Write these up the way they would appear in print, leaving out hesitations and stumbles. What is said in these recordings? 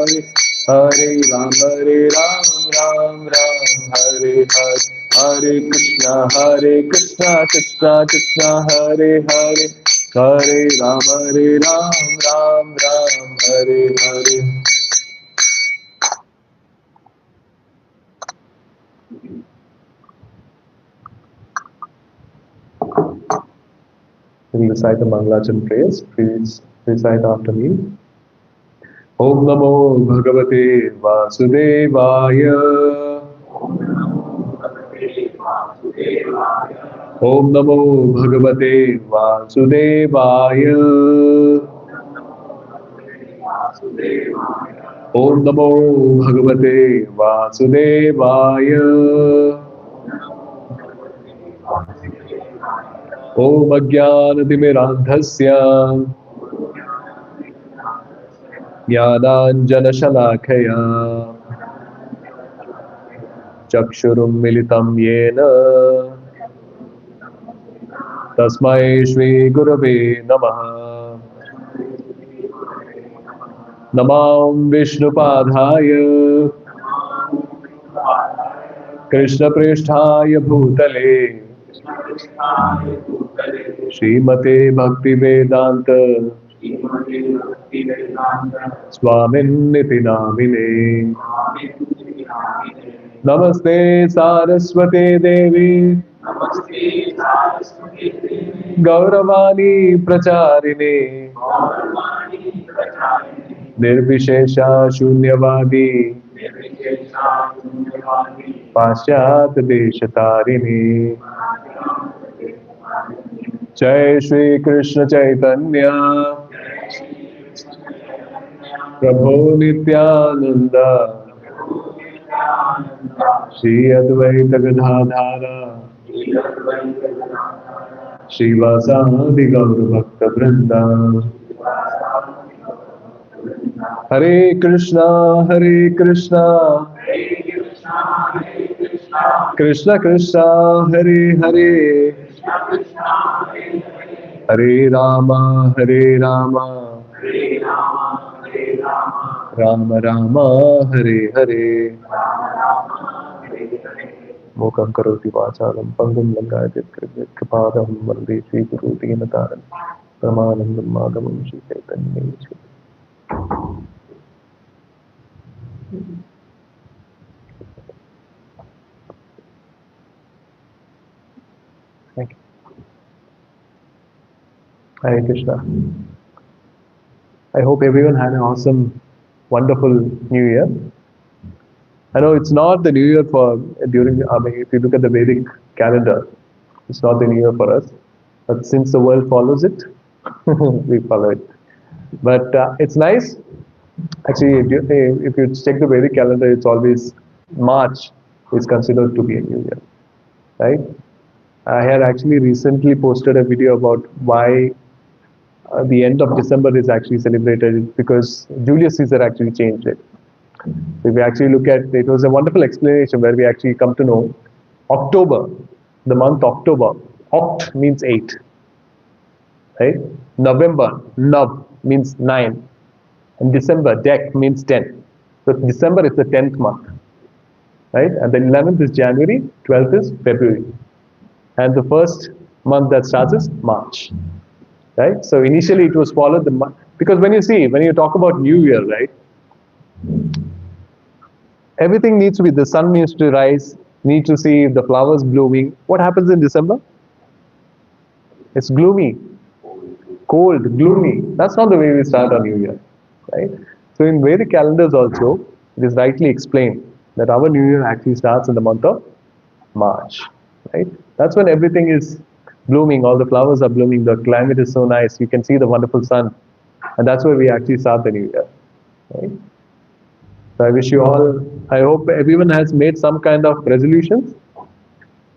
Hare Ram, Ram Ram, Hare Hare. Hare Krishna, Krishna Krishna, Hare Hare. Hare Ram, Ram Ram, Hare Hare. We'll recite the Mangalachan prayers. Please recite after me. Om Namo Bhagavate Vasudevaya. Om Namo Bhagavate Vasudevaya. Om Namo Bhagavate Vasudevaya. Om Ajnanatimirandhasya Jnananjanashalakaya Chakshurum Militam Yena Tasmai Shri Gurave Namaha. Namam Vishnupadhaya Krishna Pristhaya Bhutale Srimate Bhakti Vedanta Swaminiti Namine. Namaste Saraswate Devi Gauravani Pracharine Nirvishesha Shunyavadi Paschat Deshatarini. Jai Shri Krishna Chaitanya Prabhu Nityananda Shri Advaita Gadadhara Shri Vasadi Gaura Bhakta Vrinda. Hare Krishna, Krishna Krishna, Hare Hare, Hare Rama, Rama Rama, Hare Hare. Mukam karoti vachalam pangum langayate kripadam vande Sri Guru Dinataram Pramanandam Madhavam Sri Chaitanya. Thank you. Hare Krishna. I hope everyone had an awesome, wonderful New Year. I know it's not the New Year for during. If you look at the Vedic calendar, it's not the New Year for us. But since the world follows it, we follow it. But it's nice. Actually, if you check the Vedic calendar, it's always March is considered to be a New Year, right? I had actually recently posted a video about why the end of December is actually celebrated, because Julius Caesar actually changed it. If we actually look at it, was a wonderful explanation where we actually come to know October, the month October, Oct means 8, right? November, Nov means 9, and December, Dec means 10. So December is the 10th month, right? And the 11th is January, 12th is February. And the first month that starts is March, right? So initially it was followed the month, because when you talk about New Year, right? Everything needs to be, the sun needs to rise, need to see the flowers blooming. What happens in December? It's gloomy, cold, gloomy. That's not the way we start our New Year, right? So in Vedic calendars also, it is rightly explained that our New Year actually starts in the month of March, right? That's when everything is blooming, all the flowers are blooming, the climate is so nice, you can see the wonderful sun, and that's where we actually start the New Year, right? So I wish you all, I hope everyone has made some kind of resolutions.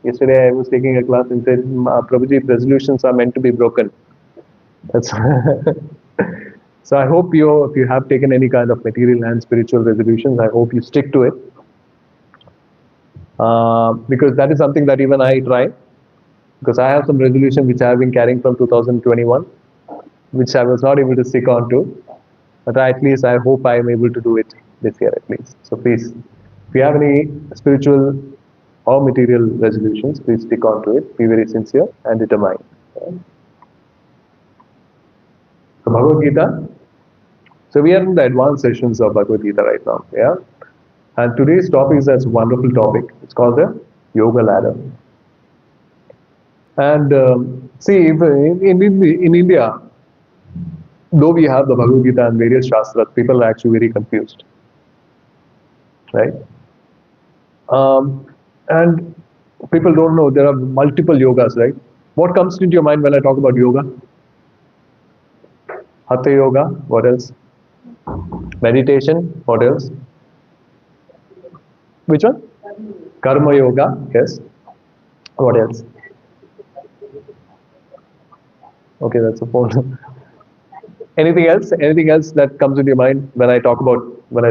Yesterday I was taking a class and said, Prabhuji, resolutions are meant to be broken. That's so I hope if you have taken any kind of material and spiritual resolutions, I hope you stick to it. Because that is something that even I try. Because I have some resolution which I have been carrying from 2021, which I was not able to stick on to. But at least I hope I am able to do it this year at least. So please, if you have any spiritual or material resolutions, please stick on to it. Be very sincere and determined. So Bhagavad Gita. So we are in the advanced sessions of Bhagavad Gita right now. Yeah. And today's topic is a wonderful topic. It's called the Yoga Ladder. And see, if in India, though we have the Bhagavad Gita and various Shastras, people are actually very confused. Right? And people don't know there are multiple yogas, right? What comes into your mind when I talk about yoga? Hatha yoga, what else? Meditation, what else? Which one? Karma yoga, yes. What else? Okay, that's a phone. Anything else? Anything else that comes into your mind when I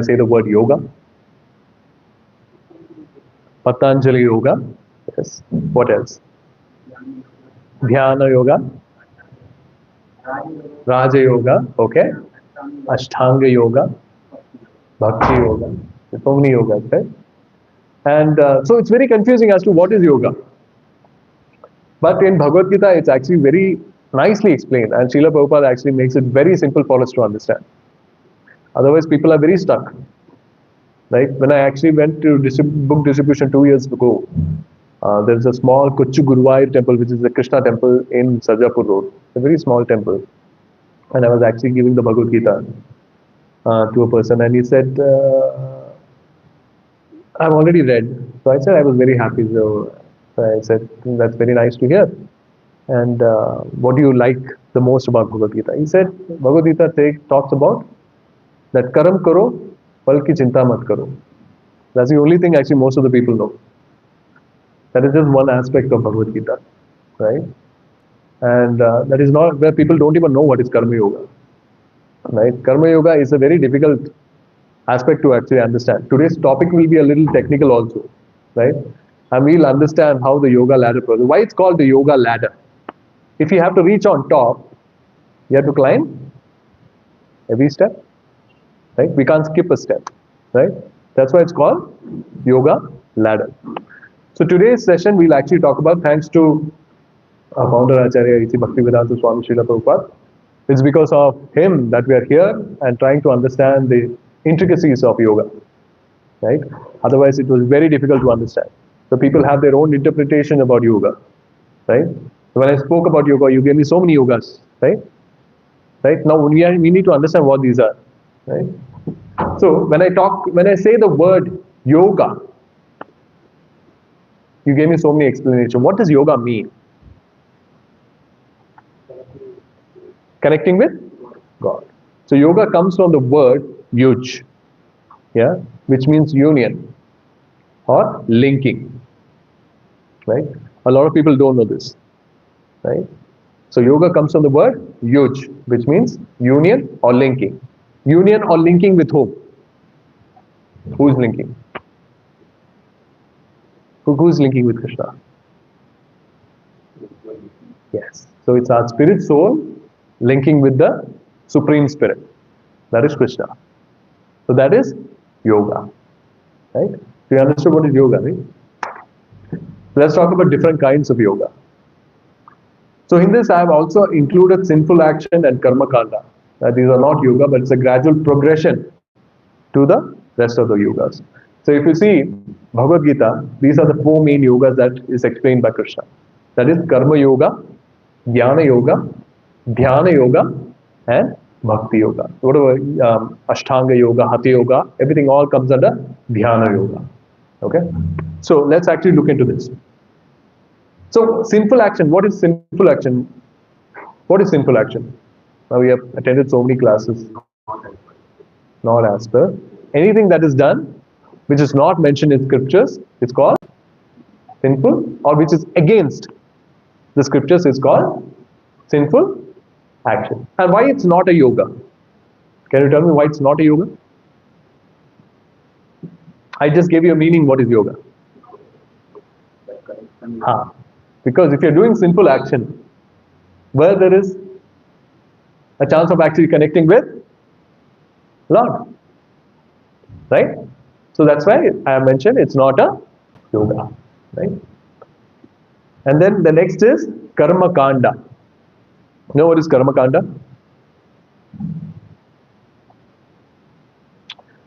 say the word yoga? Patanjali yoga, yes. What else? Dhyana yoga, Raja yoga, okay. Ashtanga yoga, Bhakti yoga, so many yogas, right? And so it's very confusing as to what is yoga. But in Bhagavad Gita, it's actually very nicely explained, and Srila Prabhupada actually makes it very simple for us to understand. Otherwise, people are very stuck. Right? When I actually went to book distribution 2 years ago, there's a small Kochu Guruvayur temple, which is the Krishna temple in Sarjapur Road, a very small temple. And I was actually giving the Bhagavad Gita to a person, and he said, I've already read. So I said I was very happy. So I said, that's very nice to hear. And what do you like the most about Bhagavad Gita? He said, Bhagavad Gita talks about that karam karo, pal ki chinta mat karo. That's the only thing actually most of the people know. That is just one aspect of Bhagavad Gita, right? And that is not where people don't even know what is Karma Yoga, right? Karma Yoga is a very difficult aspect to actually understand. Today's topic will be a little technical also, right? And we'll understand how the yoga ladder process, why it's called the yoga ladder. If you have to reach on top, you have to climb every step, right? We can't skip a step, right? That's why it's called yoga ladder. So today's session we'll actually talk about, thanks to our founder Acharya A.C. Bhaktivedanta Swami Srila Prabhupada. It's because of him that we are here and trying to understand the intricacies of yoga, right? Otherwise it was very difficult to understand. So people have their own interpretation about yoga, right? When I spoke about yoga, you gave me so many yogas, right? Right now we need to understand what these are, right? So when I say the word yoga, you gave me so many explanations. What does yoga mean? Connecting with God. So yoga comes from the word yuj, yeah, which means union or linking, right? A lot of people don't know this, right? So yoga comes from the word yuj, which means union or linking. Union or linking with whom? Who is linking? Who is linking with Krishna? Yes. So it's our spirit soul linking with the Supreme Spirit. That is Krishna. So that is yoga. Right? So you understood what is yoga, right? Let's talk about different kinds of yoga. So in this I have also included sinful action and karma kanda. These are not yoga, but it's a gradual progression to the rest of the yogas. So if you see Bhagavad Gita, these are the 4 main yogas that is explained by Krishna. That is Karma Yoga, Jnana Yoga, Dhyana Yoga, and Bhakti Yoga. Whatever Ashtanga Yoga, Hatha Yoga, everything all comes under Dhyana Yoga. Okay? So let's actually look into this. So sinful action, what is sinful action? What is sinful action? Now we have attended so many classes. Not as per. Anything that is done which is not mentioned in scriptures, it's called sinful, or which is against the scriptures is called sinful action. And why it's not a yoga? Can you tell me why it's not a yoga? I just gave you a meaning what is yoga. Because if you're doing sinful action, where there is a chance of actually connecting with Lord. Right? So that's why I have mentioned it's not a yoga. Right? And then the next is Karma Kanda. You know what is Karma Kanda?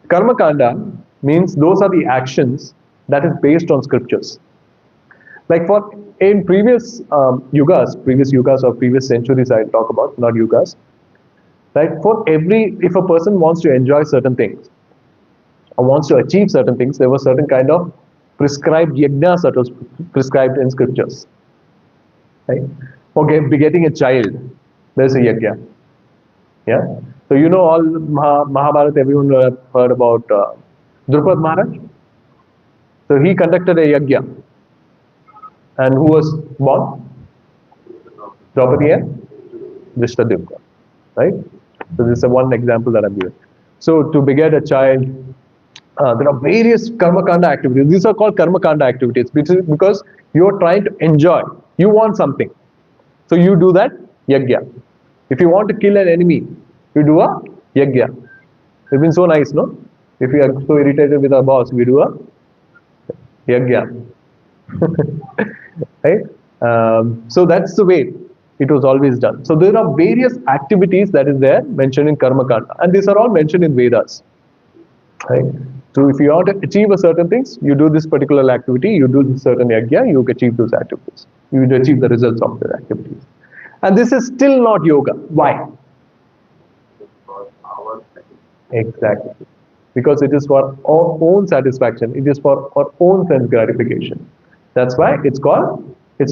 Karma Kanda means those are the actions that is based on scriptures. Like for in previous yugas or previous centuries I talk about, not yugas. Right? If a person wants to enjoy certain things or wants to achieve certain things, there was certain kind of prescribed yajnas that was prescribed in scriptures. Right? For begetting a child, there's a yajna. Yeah. So you know all Mahabharata, everyone would have heard about Drupad Maharaj. So he conducted a yajna. And who was born? Draupadi and Drishtadyumna. Right? So this is one example that I'm giving. So to beget a child, there are various karma kanda activities. These are called karma kanda activities because you are trying to enjoy. You want something. So you do that yajna. If you want to kill an enemy, you do a yajna. It's been so nice, no? If we are so irritated with our boss, we do a yajna. Right? So that's the way it was always done. So there are various activities that is there mentioned in Karma Kanda, and these are all mentioned in Vedas. Right? So if you want to achieve a certain things, you do this particular activity, you do this certain yajna, you achieve those activities. You achieve the results of the activities. And this is still not yoga. Why? Exactly. Because it is for our own satisfaction. It is for our own sense gratification. That's why it's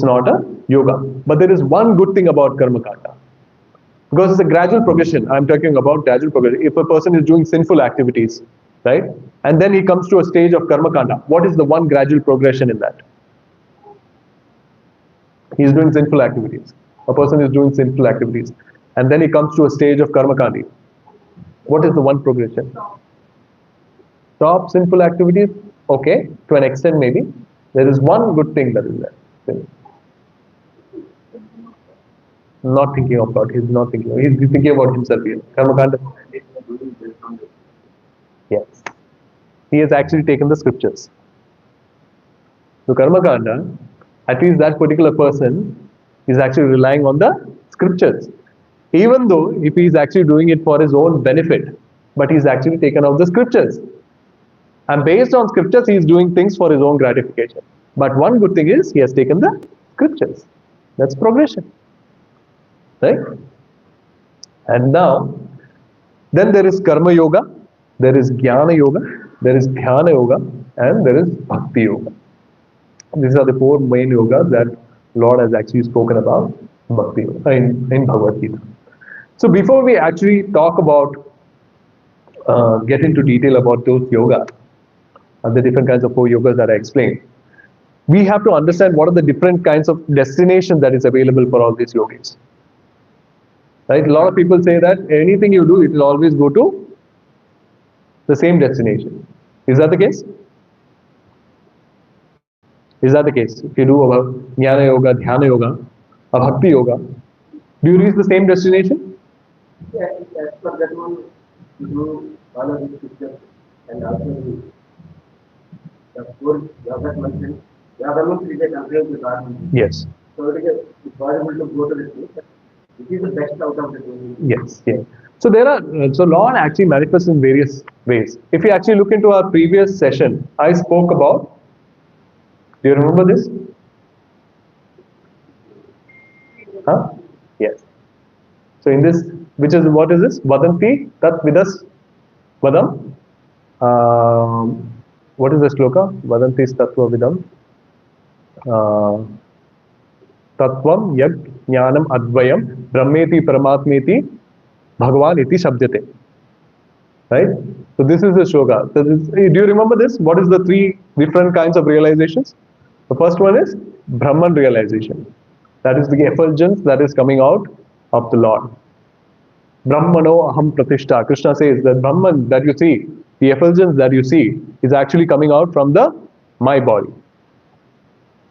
not a yoga. But there is one good thing about Karma Kanda. Because it's a gradual progression. I'm talking about gradual progression. If a person is doing sinful activities, right? And then he comes to a stage of Karma Kanda. What is the one gradual progression in that? He's doing sinful activities. A person is doing sinful activities. And then he comes to a stage of Karma Kandi. What is the one progression? Stop sinful activities. Okay, to an extent maybe. There is one good thing that is there. Not thinking of God. He's not thinking. He's thinking about himself here. Karma Kanda. Yes. He has actually taken the scriptures. So Karma Kanda, at least that particular person is actually relying on the scriptures. Even though if he is actually doing it for his own benefit, but he's actually taken out the scriptures. And based on scriptures, he is doing things for his own gratification. But one good thing is he has taken the scriptures. That's progression. Right? And now, then there is Karma Yoga, there is Jnana Yoga, there is Dhyana Yoga, and there is Bhakti Yoga. These are the four main yogas that Lord has actually spoken about Bhakti Yoga, in Bhagavad Gita. So before we actually talk about, get into detail about those yogas, the different kinds of four yogas that I explained, we have to understand what are the different kinds of destinations that is available for all these yogis. Right? A lot of people say that anything you do, it will always go to the same destination. Is that the case? Is that the case? If you do a Jnana Yoga, Dhyana Yoga, a Bhakti Yoga, do you reach the same destination? Yeah, as per that one, you do follow the scripture and also the four yogas mentioned. Yoga means it is a complaint to God. Yes. So it is possible to go to the place. It is the best out of the two. Yes, yes. So there are, so Lord actually manifests in various ways. If you actually look into our previous session, I spoke about, do you remember this? Huh? Yes. So in this, which is, what is this? Vadanti tat vidas vadam. What is the shloka? Vadanti tattva vidam. Tattvam yag jnanam advayam brahmeti paramatmeti bhagavan iti shabdyate. Right? So this is the shloka. So this, do you remember this? What is the three different kinds of realizations? The first one is Brahman realization. That is the effulgence that is coming out of the Lord. Brahmano aham pratishtha. Krishna says that Brahman that you see, the effulgence that you see, is actually coming out from the my body.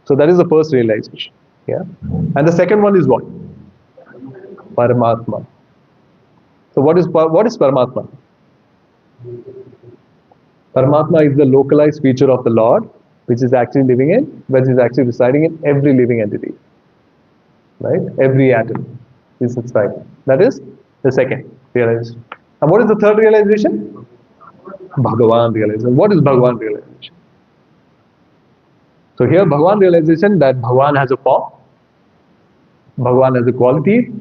So that is the first realization. Yeah. And the second one is what? Paramatma. So what is Paramatma? Paramatma is the localized feature of the Lord, which is actually living in, which is actually residing in every living entity, right? Every atom is residing. That is the second realization. And what is the third realization? Bhagavan realization. What is Bhagavan realization? So here Bhagavan realization that Bhagavan has a form, Bhagavan has a quality,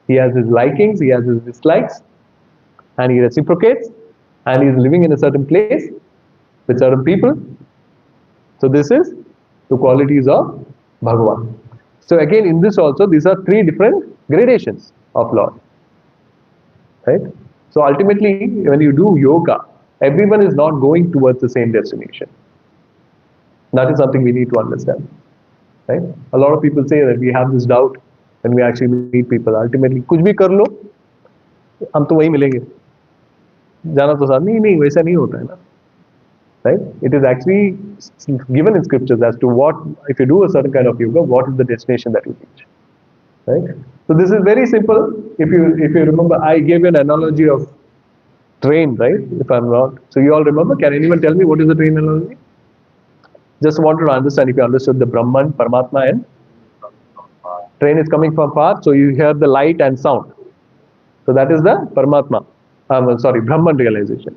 he has his likings, he has his dislikes, and he reciprocates, and he is living in a certain place with certain people. So this is the qualities of Bhagavan. So again in this also these are three different gradations of Lord. Right? So ultimately when you do yoga, everyone is not going towards the same destination. That is something we need to understand. Right? A lot of people say that we have this doubt when we actually meet people. Ultimately, कुछ भी कर लो, हम तो वही मिलेंगे. जाना तो साथ नहीं वैसा नहीं होता है ना. Right? It is actually given in scriptures as to what, if you do a certain kind of yoga, what is the destination that you reach. Right? So this is very simple. If you remember, I gave you an analogy of train, right? If I'm not, so you all remember. Can anyone tell me what is the train analogy? Just wanted to understand if you understood the Brahman, Paramatma, and train is coming from far, so you hear the light and sound. So that is the Paramatma. Brahman realization.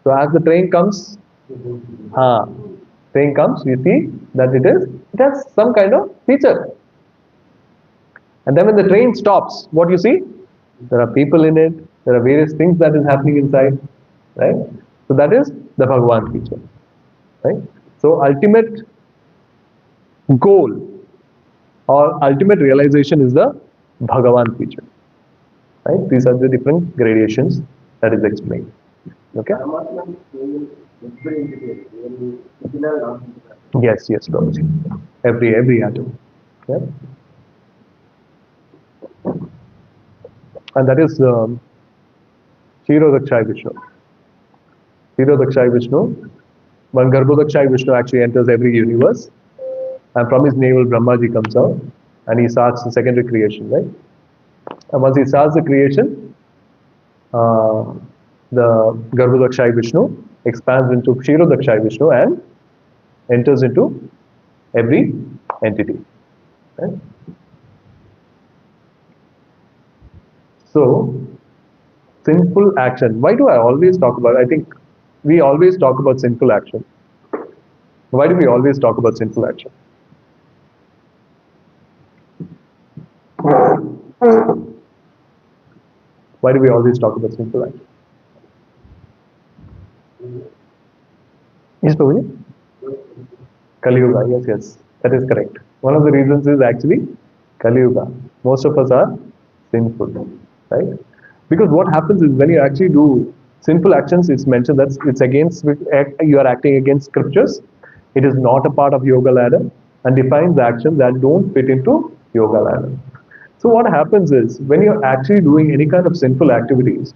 So as the train comes, you see that it has some kind of feature. And then when the train stops, what you see? There are people in it, there are various things that is happening inside, right? So that is the Bhagavan feature, right? So ultimate goal or ultimate realization is the Bhagavan feature, right? These are the different gradations that is explained. Okay? Yes, Babaji. Every atom. Yeah? And that is Kshirodakshai Vishnu. Kshirodakshai Vishnu. When Garbhodakshai Vishnu actually enters every universe, and from his navel Brahmaji comes out, and he starts the secondary creation, right? And once he starts the creation, the Garbhodakshai Vishnu expands into Kshirodakshai Vishnu and enters into every entity. Right? So, sinful action. Why do I always talk about? I think we always talk about sinful action. Why do we always talk about sinful action? Why do we always talk about sinful action? Yes, Prabhuji? Kali Yuga, yes, that is correct. One of the reasons is actually Kali Yuga. Most of us are sinful, right? Because what happens is when you actually do sinful actions, it's mentioned that it's against, you are acting against scriptures. It is not a part of yoga ladder and defines actions that don't fit into yoga ladder. So what happens is when you're actually doing any kind of sinful activities,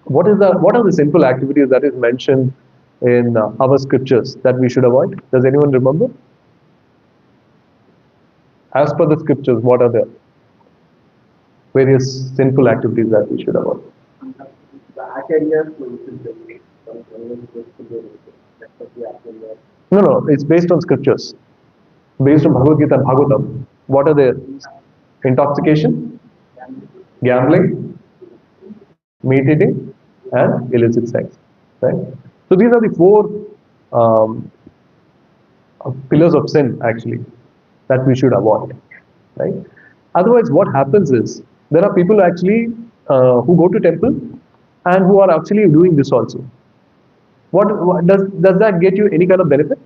what are the sinful activities that is mentioned in our scriptures that we should avoid? Does anyone remember? As per the scriptures, what are the various sinful activities that we should avoid? No, it's based on scriptures. Based on Bhagavad Gita and Bhagavatam. What are the intoxication, gambling, meat eating, and illicit sex? Right? So these are the four pillars of sin actually that we should avoid. Right? Otherwise, what happens is there are people actually who go to temple and who are actually doing this also. What does that get you any kind of benefit?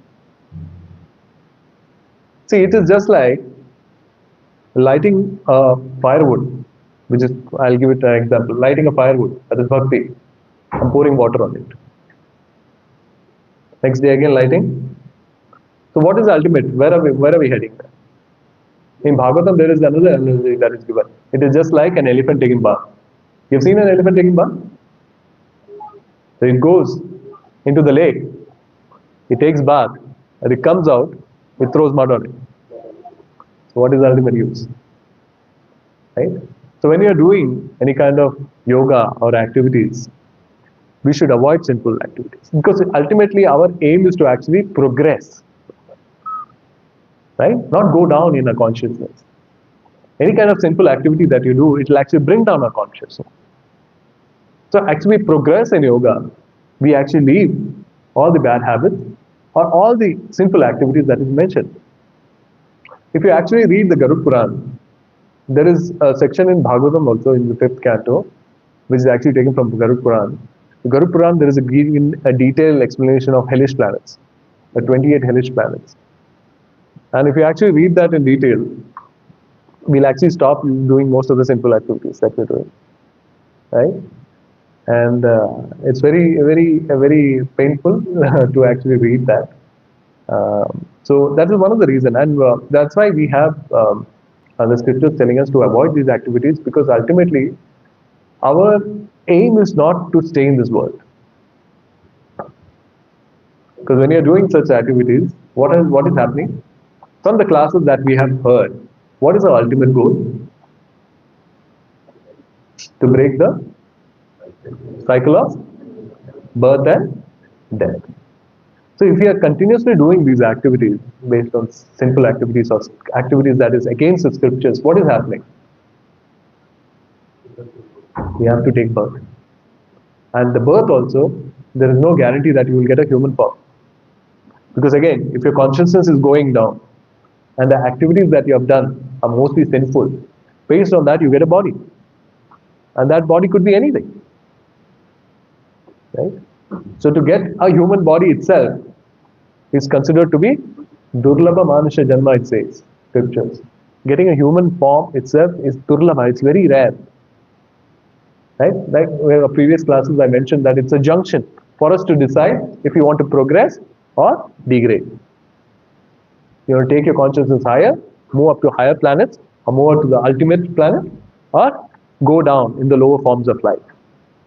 See, it is just like lighting a firewood, which is, I'll give it an example, lighting a firewood, that is bhakti. I'm pouring water on it. Next day again lighting. So what is the ultimate? Where are we heading? In Bhagavatam, there is another analogy that is given. It is just like an elephant taking bath. You've seen an elephant taking bath? So it goes into the lake, it takes bath, and it comes out, it throws mud on it. So what is the ultimate use? Right? So when you are doing any kind of yoga or activities, we should avoid sinful activities, because ultimately our aim is to actually progress, right? Not go down in our consciousness. Any kind of sinful activity that you do, it will actually bring down our consciousness. So actually progress in yoga, we actually leave all the bad habits or all the sinful activities that is mentioned. If you actually read the Garud Puran, there is a section in Bhagavatam also in the 5th canto, which is actually taken from Garud Puran. The Garud Puran, there is a detailed explanation of hellish planets, the 28 hellish planets. And if you actually read that in detail, we'll actually stop doing most of the sinful activities that we're doing, right? And it's very painful to actually read that. So that is one of the reasons, and that's why we have the scriptures telling us to avoid these activities, because ultimately our aim is not to stay in this world. Because when you're doing such activities, what is happening? From the classes that we have heard, what is our ultimate goal? To break the cycle of birth and death. So if we are continuously doing these activities based on sinful activities or activities that is against the scriptures, what is happening? We have to take birth. And the birth also, there is no guarantee that you will get a human form. Because again, if your consciousness is going down and the activities that you have done are mostly sinful, based on that you get a body. And that body could be anything. Right? So to get a human body itself is considered to be Durlabha Manusha Janma, it says, scriptures. Getting a human form itself is Durlabha, it's very rare. Right? Like in the previous classes I mentioned that it's a junction for us to decide if you want to progress or degrade. You want to take your consciousness higher, move up to higher planets, or move up to the ultimate planet, or go down in the lower forms of life.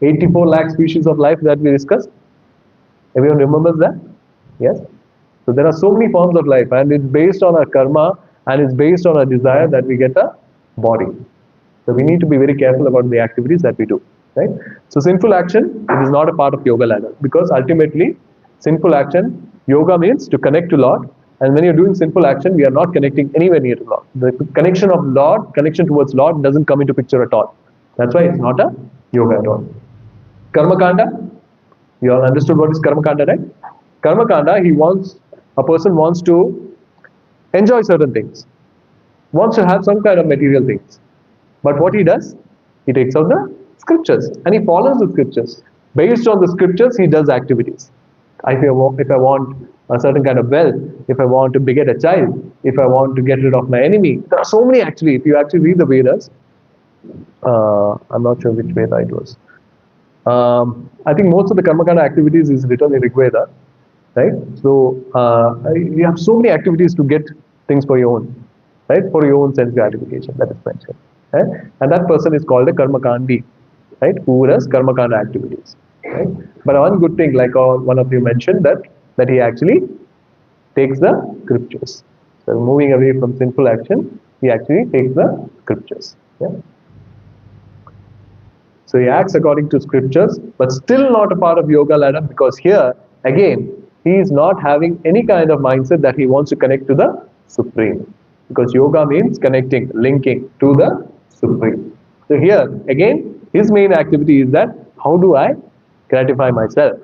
84 lakh species of life that we discussed. Everyone remembers that? Yes? So there are so many forms of life, and it's based on our karma, and it's based on our desire that we get a body. So we need to be very careful about the activities that we do. Right? So sinful action, it is not a part of yoga ladder, because ultimately sinful action, yoga means to connect to Lord, and when you're doing sinful action, we are not connecting anywhere near to Lord. The connection of Lord, connection towards Lord doesn't come into picture at all. That's why it's not a yoga at all. Karma Kanda, you all understood what is Karma Kanda, right? Karma Kanda, a person wants to enjoy certain things, wants to have some kind of material things. But what he does, he takes out the scriptures and he follows the scriptures. Based on the scriptures, he does activities. If I want a certain kind of wealth, if I want to beget a child, if I want to get rid of my enemy, there are so many actually. If you actually read the Vedas, I'm not sure which Veda it was. I think most of the Karmakanda activities is written in Rig Veda, right? So you have so many activities to get things for your own, right? For your own sense gratification, that is mentioned. Right? And that person is called a Karmakandi, right? Who does Karmakanda activities, right? But one good thing, like one of you mentioned, that he actually takes the scriptures. So moving away from sinful action, he actually takes the scriptures. Yeah? So he acts according to scriptures, but still not a part of yoga ladder, because here, again, he is not having any kind of mindset that he wants to connect to the Supreme. Because yoga means connecting, linking to the Supreme. So here, again, his main activity is that how do I gratify myself,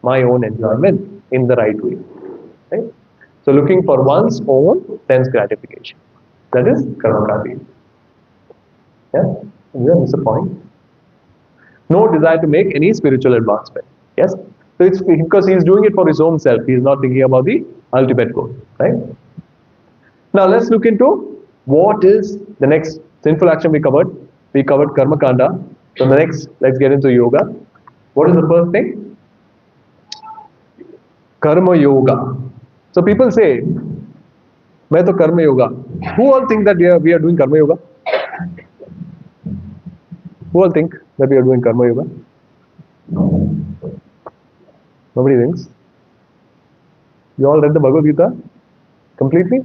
my own enjoyment in the right way. Right? So looking for one's own sense gratification. That is karmakandi. Yeah? You miss a point. No desire to make any spiritual advancement. Yes? So it's because he is doing it for his own self. He is not thinking about the ultimate goal. Right? Now let's look into what is the next sinful action we covered. We covered karma kanda. So the next, let's get into yoga. What is the first thing? Karma yoga. So people say, "Main to karma yoga." Who all think that we are doing karma yoga? Who all think that we are doing karma yoga? Nobody thinks. You all read the Bhagavad Gita completely?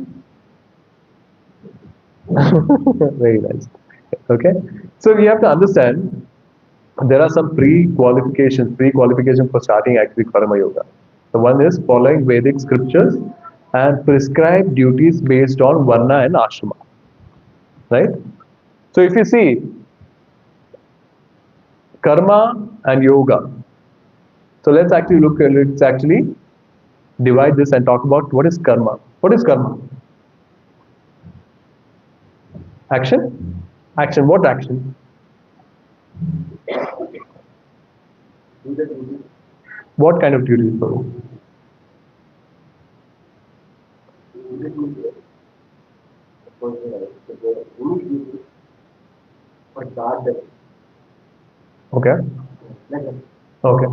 Very nice. Okay. So we have to understand there are some pre-qualification for starting actually Karma Yoga. The one is following Vedic scriptures and prescribed duties based on Varna and Ashrama. Right? So if you see Karma and Yoga, so let's actually divide this and talk about what is Karma. What is Karma? Action? Action. What action? Do the duty. What kind of duties? Do the duty. Because the only duty for God. Okay. Like that. Okay.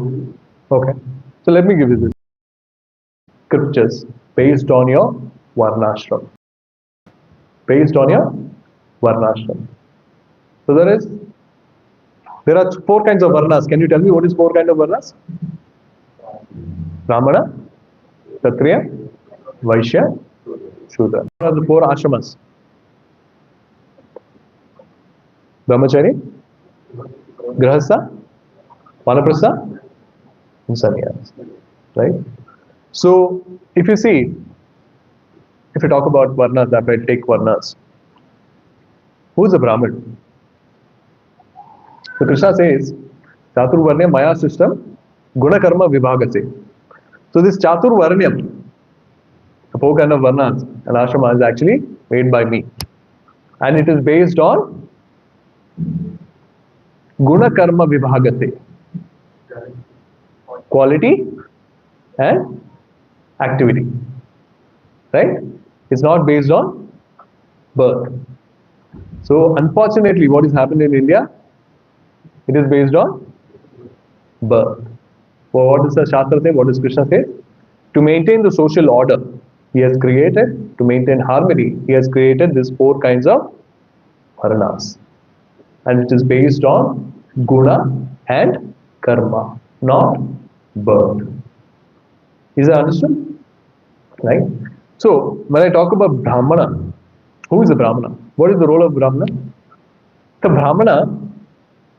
Okay. So let me give you this scriptures based on your Varnashram. Based on your Varnashram. So there are four kinds of Varnas. Can you tell me what is four kinds of Varnas? Brahmana, Kshatriya, Vaishya, Shudra. What are the four ashramas? Brahmachari, Grahastha, Vanaprastha, and Sannyas. Right? So if you see, if you talk about Varnas, that I take Varnas. Who is a Brahmin? So Krishna says, Chaturvarnya Maya system, Guna Karma Vibhagase. So this Chaturvarnyam, the four kind of Varnas and Ashrama is actually made by me. And it is based on Guna Karma Vibhagate. Quality and activity. Right? It's not based on birth. So unfortunately, what has happened in India? It is based on birth. Well, what does the Shastra say? What does Krishna say? To maintain the social order, he has created, to maintain harmony, he has created these four kinds of Varnas. And it is based on Guna and Karma, not birth. Is that understood? Right? So, when I talk about Brahmana, who is a Brahmana? What is the role of Brahmana? The Brahmana,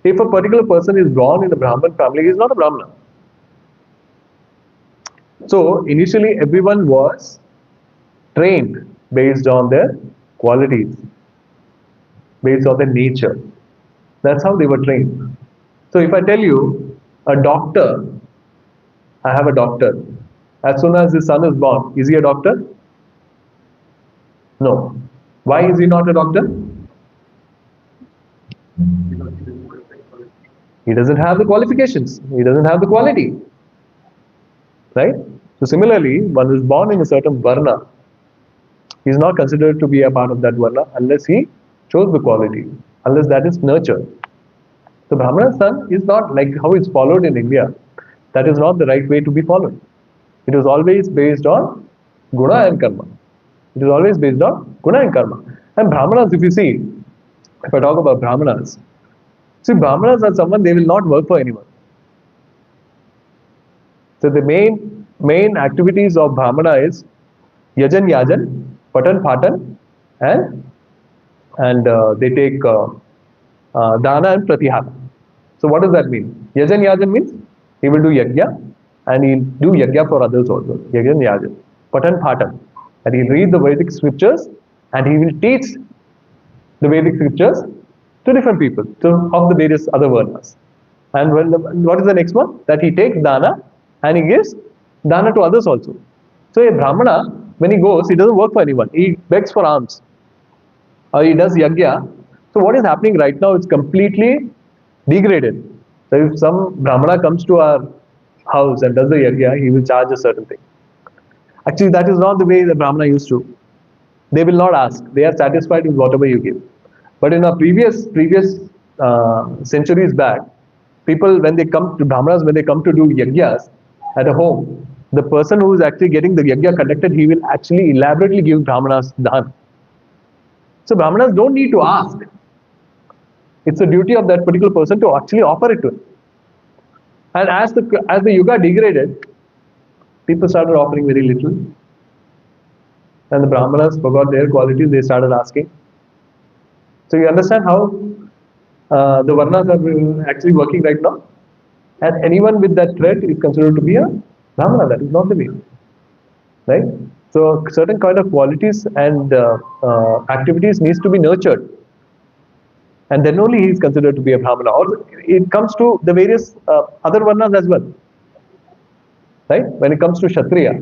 if a particular person is born in a Brahman family, he is not a Brahmana. So, initially everyone was trained based on their qualities, based on their nature. That's how they were trained. So, if I tell you, a doctor, I have a doctor, as soon as his son is born, is he a doctor? No. Why is he not a doctor? He doesn't have the qualifications. He doesn't have the quality. Right? So similarly, one is born in a certain varna. He is not considered to be a part of that varna unless he shows the quality, unless that is nurtured. So Brahmana's son is not like how it's followed in India. That is not the right way to be followed. It was always based on guna and karma. It is always based on guna and karma. And Brahmanas, if you see, if I talk about Brahmanas, see, Brahmanas are someone, they will not work for anyone. So the main activities of Brahmana is Yajan Yajan, Patan Patan, and they take Dana and Pratihara. So what does that mean? Yajan Yajan means he will do Yajna and he'll do Yajna for others also. Yajan Yajan. Patan Patan. And he'll read the Vedic scriptures and he will teach the Vedic scriptures to different people, of the various other varnas. And what is the next one? That he takes Dana and he gives Dana to others also. So a Brahmana, when he goes, he doesn't work for anyone. He begs for alms. Or he does Yajna. So what is happening right now is completely degraded. So if some Brahmana comes to our house and does the Yajna, he will charge a certain thing. Actually, that is not the way the Brahmana used to. They will not ask. They are satisfied with whatever you give. But in our previous centuries back, people, when they come to Brahmanas, when they come to do Yajnas at a home, the person who is actually getting the Yajna conducted, he will actually elaborately give Brahmanas dhan. So Brahmanas don't need to ask. It's the duty of that particular person to actually offer it to him. And as the Yuga degraded, people started offering very little. And the Brahmanas forgot their qualities, they started asking. So you understand how the Varnas are actually working right now. And anyone with that trait is considered to be a Brahmana. That is not the way. Right? So certain kind of qualities and activities needs to be nurtured, and then only he is considered to be a Brahmana. Or it comes to the various other Varnas as well. Right? When it comes to Kshatriya,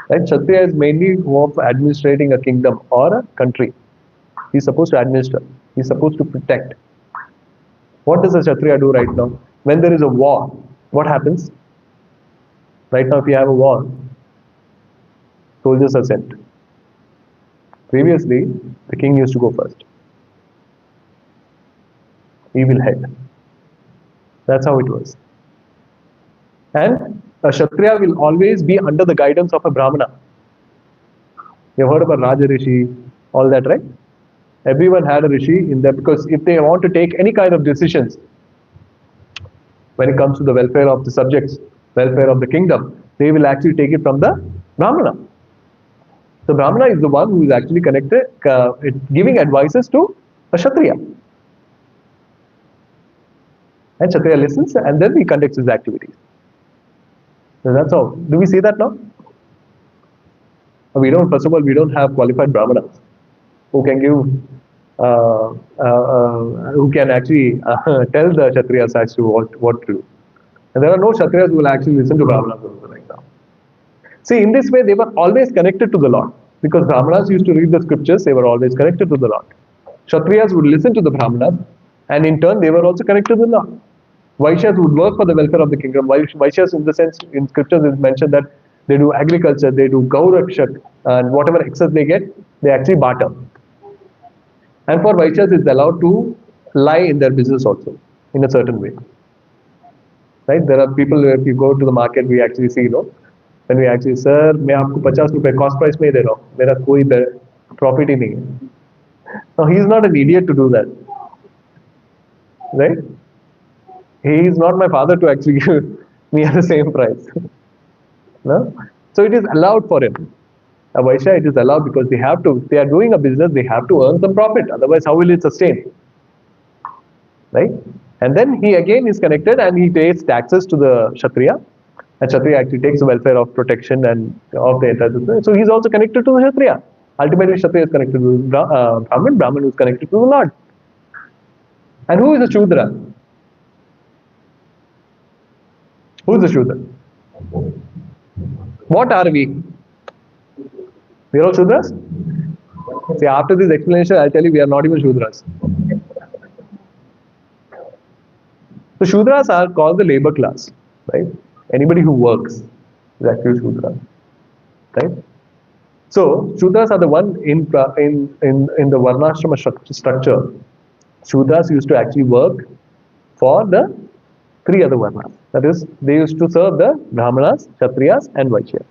right? Kshatriya is mainly of administrating a kingdom or a country. He's supposed to administer. He's supposed to protect. What does a Kshatriya do right now? When there is a war, what happens? Right now, if you have a war, soldiers are sent. Previously, the king used to go first. He will head. That's how it was. And a Kshatriya will always be under the guidance of a Brahmana. You've heard about Raja Rishi, all that, right? Everyone had a Rishi in there, because if they want to take any kind of decisions when it comes to the welfare of the subjects, welfare of the kingdom, they will actually take it from the Brahmana. The Brahmana is the one who is actually connected, giving advices to a Kshatriya. And Kshatriya listens, and then he conducts his activities. So that's all. Do we see that now? We don't. First of all, we don't have qualified Brahmanas who can give, who can actually tell the Kshatriyas as to what to do. And there are no Kshatriyas who will actually listen to Brahmanas also right now. See, in this way, they were always connected to the Lord, because Brahmanas used to read the scriptures. They were always connected to the Lord. Kshatriyas would listen to the Brahmanas, and in turn, they were also connected to the Lord. Vaishyas would work for the welfare of the kingdom. Vaishyas, in the sense, in scriptures, is mentioned that they do agriculture, they do Gaurakshak, and whatever excess they get, they actually barter. And for Vaishyas, it's allowed to lie in their business also, in a certain way. Right? There are people, if you go to the market, we actually see, when we actually, sir, मैं आपको 50 रुपए cost price में ही दे रहा हूँ, मेरा कोई profit ही नहीं है. Now, he is not an idiot to do that. Right? He is not my father to actually give me at the same price. No? So it is allowed for him. A Vaishya, it is allowed because they have to, if they are doing a business, they have to earn some profit. Otherwise, how will it sustain? Right? And then he again is connected and he pays taxes to the Kshatriya. And Kshatriya actually takes the welfare of protection and of the entire system. So he's also connected to the Kshatriya. Ultimately, Kshatriya is connected to Brahman, Brahman is connected to the Lord. And who is the Shudra? Who is the Shudra? What are we? We are all Shudras? See, after this explanation, I'll tell you we are not even Shudras. So Shudras are called the labor class, right? Anybody who works is actually Shudra, right? So Shudras are the one in the Varnashrama structure. Shudras used to actually work for the 3 other Varnas. That is, they used to serve the Brahmanas, Kshatriyas, and Vaishyas.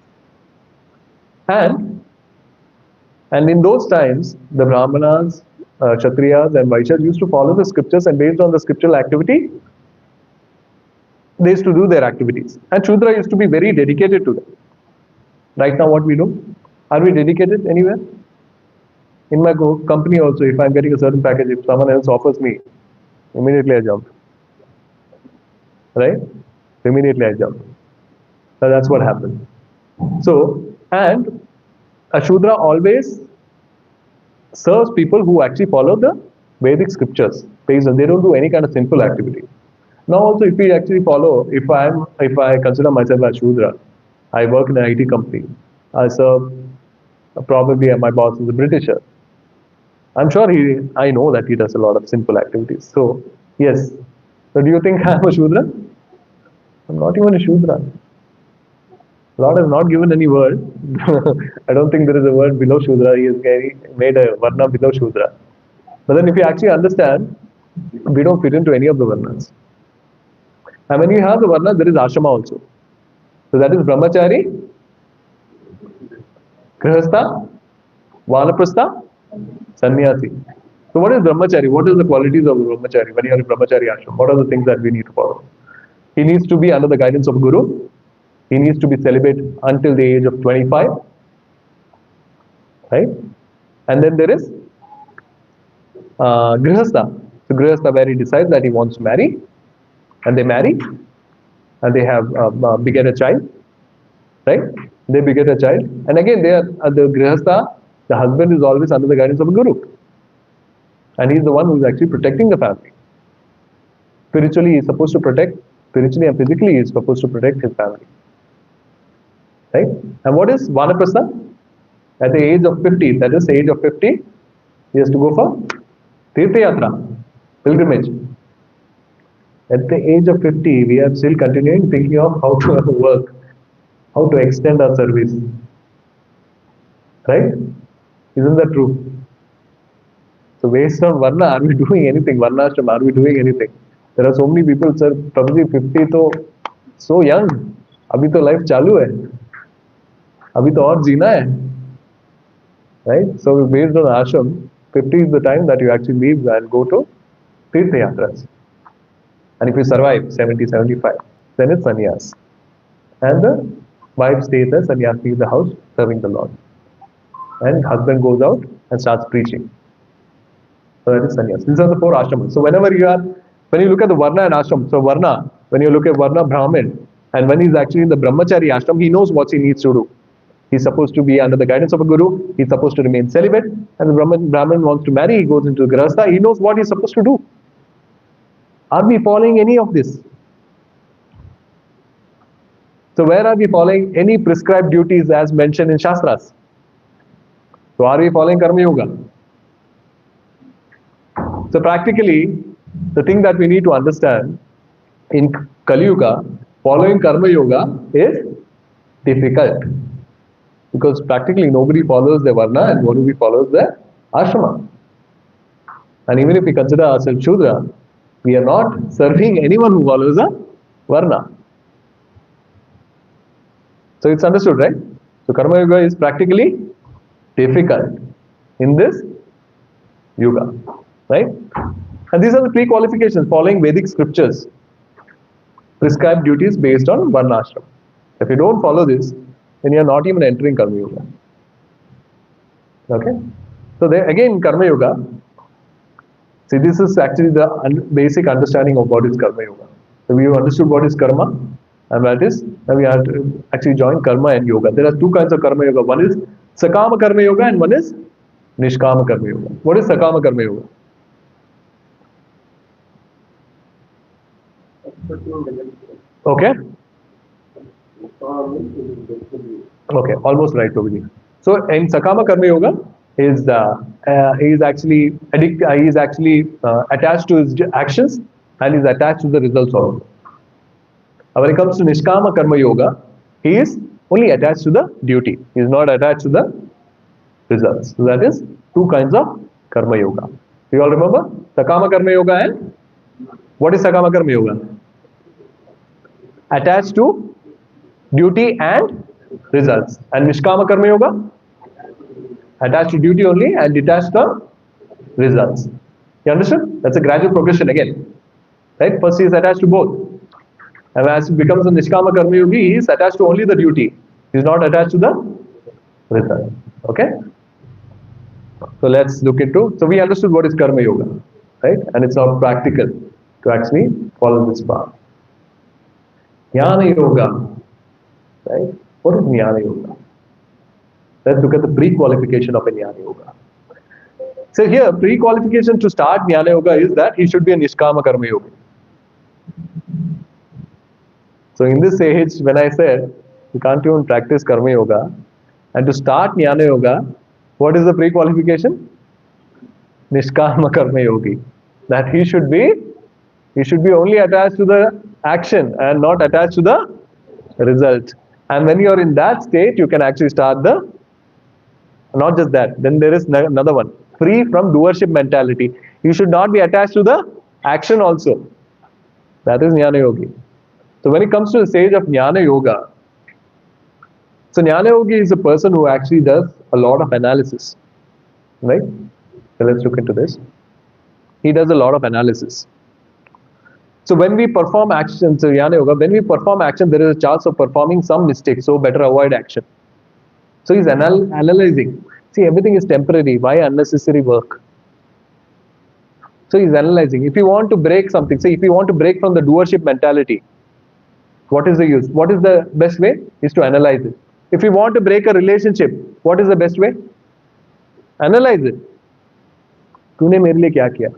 And in those times, the Brahmanas, Kshatriyas, and Vaishyas used to follow the scriptures, and based on the scriptural activity, they used to do their activities. And Shudra used to be very dedicated to them. Right now, what we do? Are we dedicated anywhere? In my company also, if I'm getting a certain package, if someone else offers me, immediately I jump. Right? Immediately I jump. So that's what happened. So, and a Shudra always serves people who actually follow the Vedic scriptures. They don't do any kind of sinful activity. Now also, if we actually follow, if I consider myself as Shudra, I work in an IT company. I serve, probably my boss is a Britisher. I'm sure I know that he does a lot of simple activities. So, yes. So, do you think I'm a Shudra? I'm not even a Shudra. Lord has not given any word. I don't think there is a word below Shudra. He has made a Varna below Shudra. But then if you actually understand, we don't fit into any of the Varnas. And when you have the Varnas, there is Ashrama also. So that is Brahmachari, Grihastha, Vanaprastha, Sannyasi. So what is Brahmachari? What is the qualities of Brahmachari? When you are in Brahmachari Ashram, what are the things that we need to follow? He needs to be under the guidance of Guru. He needs to be celibate until the age of 25. Right? And then there is Grihastha. So Grihastha, where he decides that he wants to marry, and they marry, and they have beget a child, right? They beget a child, and again they are the Grihastha. The husband is always under the guidance of a guru, and he's the one who is actually protecting the family. Spiritually, he is supposed to protect. Spiritually and physically, he is supposed to protect his family, right? And what is Vanaprastha? At the age of 50, that is the age of 50, he has to go for Tirtha Yatra, pilgrimage. At the age of 50, we are still continuing thinking of how to work, how to extend our service. Right? Isn't that true? So based on Varna, are we doing anything? Varnashram, are we doing anything? There are so many people, sir, probably 50 to so young. अभी तो life चालू है. अभी तो और जीना है. Right? So based on ashram, 50 is the time that you actually leave and go to Tirtha Yatras. And if you survive 70, 75, then it's sannyas. And the wife stays as sannyasi in the house serving the Lord. And husband goes out and starts preaching. So that is sannyas. These are the 4 ashramas. So when you look at the varna and ashram, so varna, when you look at varna Brahmin, and when he's actually in the brahmachari ashram, he knows what he needs to do. He's supposed to be under the guidance of a guru. He's supposed to remain celibate. And the Brahmin wants to marry. He goes into the grihastha. He knows what he's supposed to do. Are we following any of this? So where are we following any prescribed duties as mentioned in Shastras? So are we following Karma Yoga? So practically, the thing that we need to understand in Kali Yuga, following Karma Yoga is difficult. Because practically nobody follows the Varna and nobody follows the Ashrama. And even if we consider ourselves Shudra, we are not serving anyone who follows a Varna. So it's understood, right? So Karma Yoga is practically difficult in this Yuga, right? And these are the pre-qualifications following Vedic scriptures. Prescribed duties based on Varna Ashram. If you don't follow this, then you are not even entering Karma Yoga. Okay? So there again, Karma Yoga. See, this is actually the basic understanding of what is Karma Yoga. So we have understood what is Karma, and that is, now we have to actually join Karma and Yoga. There are 2 kinds of Karma Yoga. One is Sakama Karma Yoga and one is Nishkama Karma Yoga. What is Sakama Karma Yoga? Okay? Okay, almost right, Prabhuji. So in Sakama Karma Yoga, he is actually attached to his actions and is attached to the results also. And when it comes to Nishkama Karma Yoga, he is only attached to the duty. He is not attached to the results. So that is 2 kinds of Karma Yoga. You all remember? Sakama Karma Yoga and what is Sakama Karma Yoga? Attached to duty and results. And Nishkama Karma Yoga? Attached to duty only and detached from results. You understood? That's a gradual progression again. Right? First he is attached to both. And as he becomes a Nishkama Karma Yogi, he is attached to only the duty. He is not attached to the result. Okay? So let's look into, so we understood what is Karma Yoga. Right? And it's not practical to actually follow this path. Jnana Yoga. Right? What is Jnana Yoga? Let's look at the pre-qualification of a Jnana Yoga. So here, pre-qualification to start Jnana Yoga is that he should be a Nishkama Karma Yogi. So in this age, when I said you can't even practice Karma Yoga, and to start Jnana Yoga, what is the pre-qualification? Nishkama Karma Yogi. That he should be only attached to the action and not attached to the result. And when you are in that state, you can actually start the, not just that, then there is another one, free from doership mentality. You should not be attached to the action also. That is Jnana Yogi. So when it comes to the stage of Jnana Yoga, so Jnana Yogi is a person who actually does a lot of analysis. Right? So let's look into this. He does a lot of analysis. So when we perform action, so Jnana Yoga, when we perform action, there is a chance of performing some mistake. So better avoid action. So he's analyzing. See, everything is temporary. Why unnecessary work? So he's analyzing. If you want to break something, say if you want to break from the doership mentality, what is the use? What is the best way? Is to analyze it. If you want to break a relationship, what is the best way? Analyze it. तूने मेरे लिए क्या किया?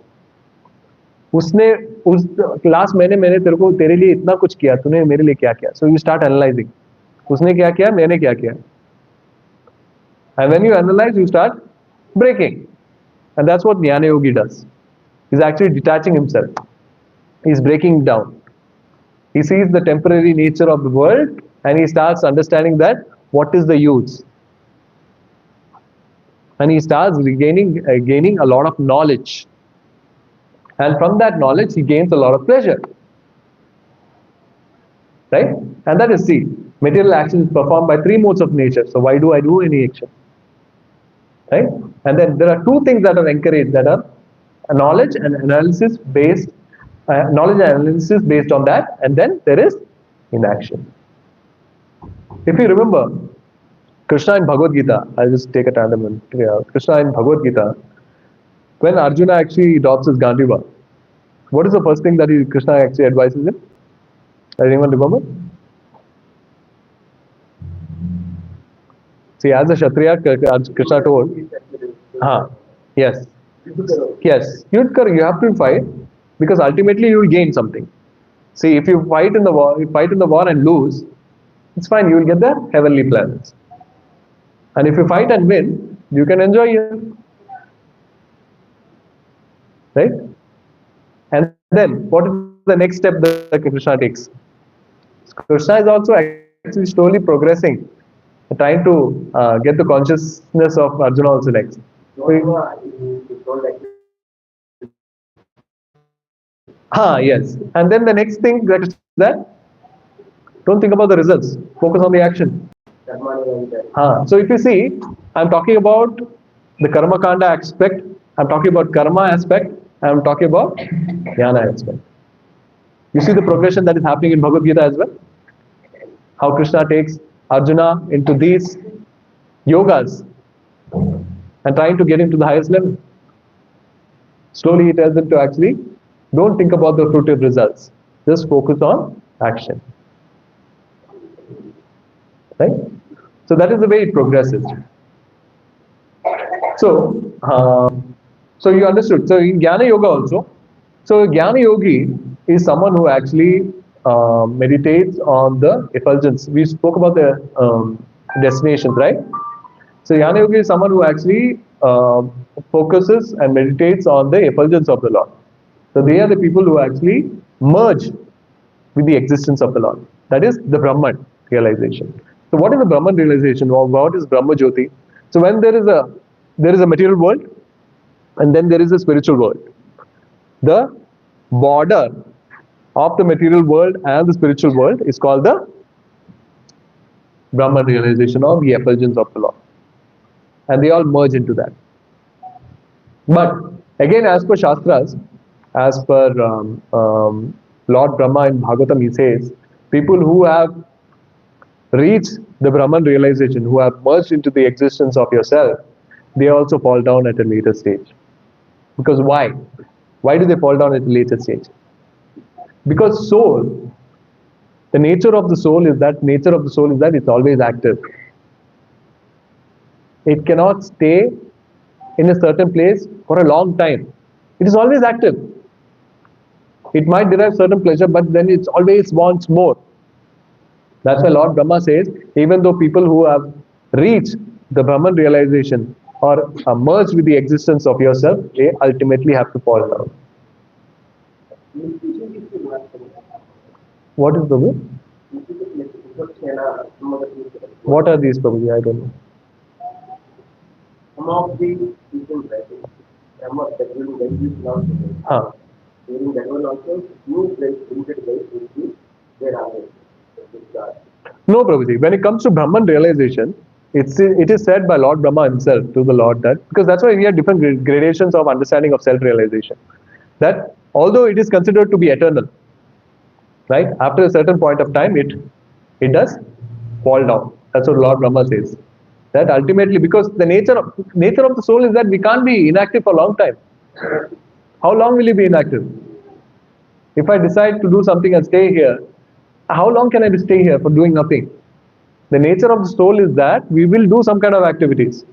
उसने उस last महीने मैंने तेरे लिए इतना कुछ किया, तूने मेरे लिए क्या किया? So you start analyzing. उसने क्या किया, मैंने क्या किया? And when you analyze, you start breaking. And that's what Jnana Yogi does. He's actually detaching himself. He's breaking down. He sees the temporary nature of the world and he starts understanding that what is the use. And he starts gaining a lot of knowledge. And from that knowledge, he gains a lot of pleasure. Right? And that is, see, material action is performed by three modes of nature. So why do I do any action? Right? And then there are two things that are encouraged, that are knowledge and analysis based on that, and then there is inaction. If you remember, Krishna in Bhagavad Gita, I'll just take a tandem. Krishna in Bhagavad Gita, when Arjuna actually adopts his Gandiva, what is the first thing that Krishna actually advises him? Does anyone remember? See, as a Kshatriya, Krishna told, yes, you have to fight, because ultimately you will gain something. See, if you fight in the war and lose, it's fine, you will get the heavenly planets. And if you fight and win, you can enjoy it. Right? And then, what is the next step that Krishna takes? Krishna is also actually slowly progressing, trying to get the consciousness of Arjuna also next. Yes. And then the next thing that is that, don't think about the results, focus on the action. So if you see, I'm talking about the karma kanda aspect, I'm talking about karma aspect, I'm talking about jnana aspect. You see the progression that is happening in Bhagavad Gita as well? How Krishna takes Arjuna into these yogas and trying to get him to the highest level. Slowly he tells him to actually, don't think about the fruitive results. Just focus on action. Right? So that is the way it progresses. So you understood. So in Jnana Yoga also, so Jnana Yogi is someone who actually meditates on the effulgence. We spoke about the destinations, right? So Jnana Yogi is someone who actually focuses and meditates on the effulgence of the Lord. So they are the people who actually merge with the existence of the Lord. That is the Brahman realization. So what is the Brahman realization, or what is Brahma Jyoti? So when there is a material world, and then there is a spiritual world. The border of the material world and the spiritual world is called the Brahman realization, or the effulgence of the Lord. And they all merge into that. But again, as per Shastras, as per Lord Brahma in Bhagavatam, he says, people who have reached the Brahman realization, who have merged into the existence of yourself, they also fall down at a later stage. Because why? Why do they fall down at a later stage? Because soul, the nature of the soul is that it's always active. It cannot stay in a certain place for a long time. It is always active. It might derive certain pleasure, but then it always wants more. That's why Lord Brahma says, even though people who have reached the Brahman realization or are merged with the existence of yourself, they ultimately have to fall down. What is the way? What are these, Prabhuji? I don't know. Some of the people writing, during that one also, new limited guys will be there are. No, Prabhuji. When it comes to Brahman realization, it is said by Lord Brahma himself to the Lord that, because that's why we have different gradations of understanding of self-realization. That although it is considered to be eternal, right? After a certain point of time, it does fall down. That's what Lord Brahma says. That ultimately, because the nature of the soul is that we can't be inactive for a long time. How long will you be inactive? If I decide to do something and stay here, how long can I stay here for doing nothing? The nature of the soul is that we will do some kind of activities.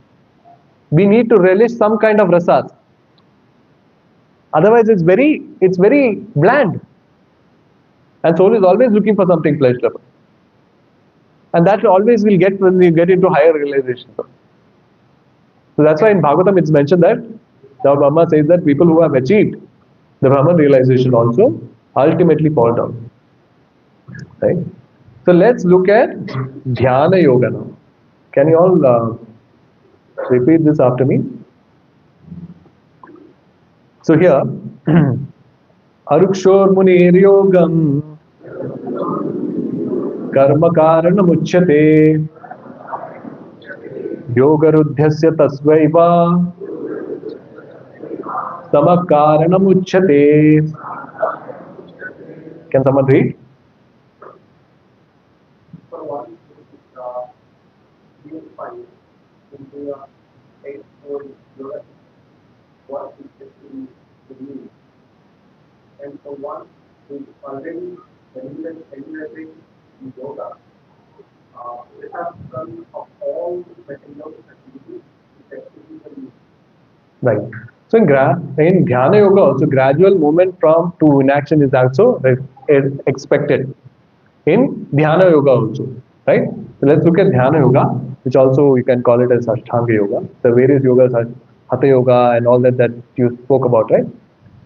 We need to relish some kind of rasas. Otherwise, it's very bland. And soul is always looking for something pleasurable. And that always will get when we get into higher realization. So that's why in Bhagavatam it's mentioned that now Brahma says that people who have achieved the Brahman realization also ultimately fall down. Right? So let's look at Dhyana Yoga now. Can you all repeat this after me? So here, Arukshor Munir Yogam Karma Karana Muchyate Yoga Rudhyasya Tasvaiva Samakarana Muchyate. Can someone read? For one, you find into a eightfold yoga, what is the meaning? And for one who is already elevating in yoga, it has done of all the material activities, it's actually the meaning. Right. So in Dhyana Yoga also gradual movement from to inaction is also expected in Dhyana Yoga also. Right. So let's look at Dhyana Yoga, which also you can call it as Ashtanga Yoga. The various yogas are Hatha Yoga and all that you spoke about, right?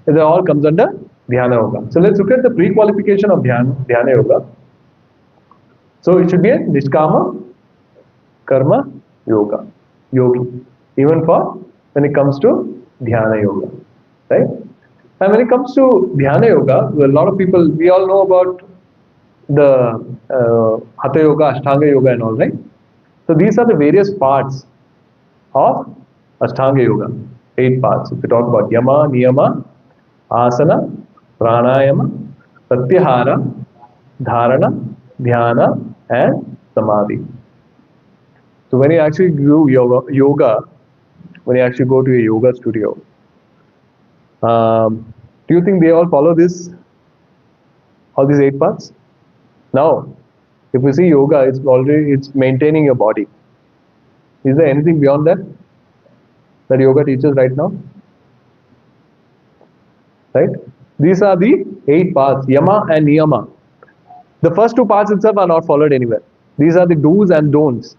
It all comes under Dhyana Yoga. So let's look at the pre-qualification of Dhyana Yoga. So it should be a Nishkama Karma Yoga, Yogi, even for when it comes to Dhyana Yoga, right? And when it comes to Dhyana Yoga, a lot of people, we all know about the Hatha Yoga, Ashtanga Yoga and all, right? So these are the various parts of Ashtanga Yoga, 8 parts. If we talk about Yama, Niyama, Asana, Pranayama, Pratyahara, Dharana, Dhyana and Samadhi. So when you actually do yoga, when you actually go to a yoga studio, do you think they all follow all these 8 parts? Now, if we see yoga, it's maintaining your body. Is there anything beyond that yoga teaches right now? Right? These are the 8 parts, Yama and Niyama. The first 2 parts itself are not followed anywhere. These are the do's and don'ts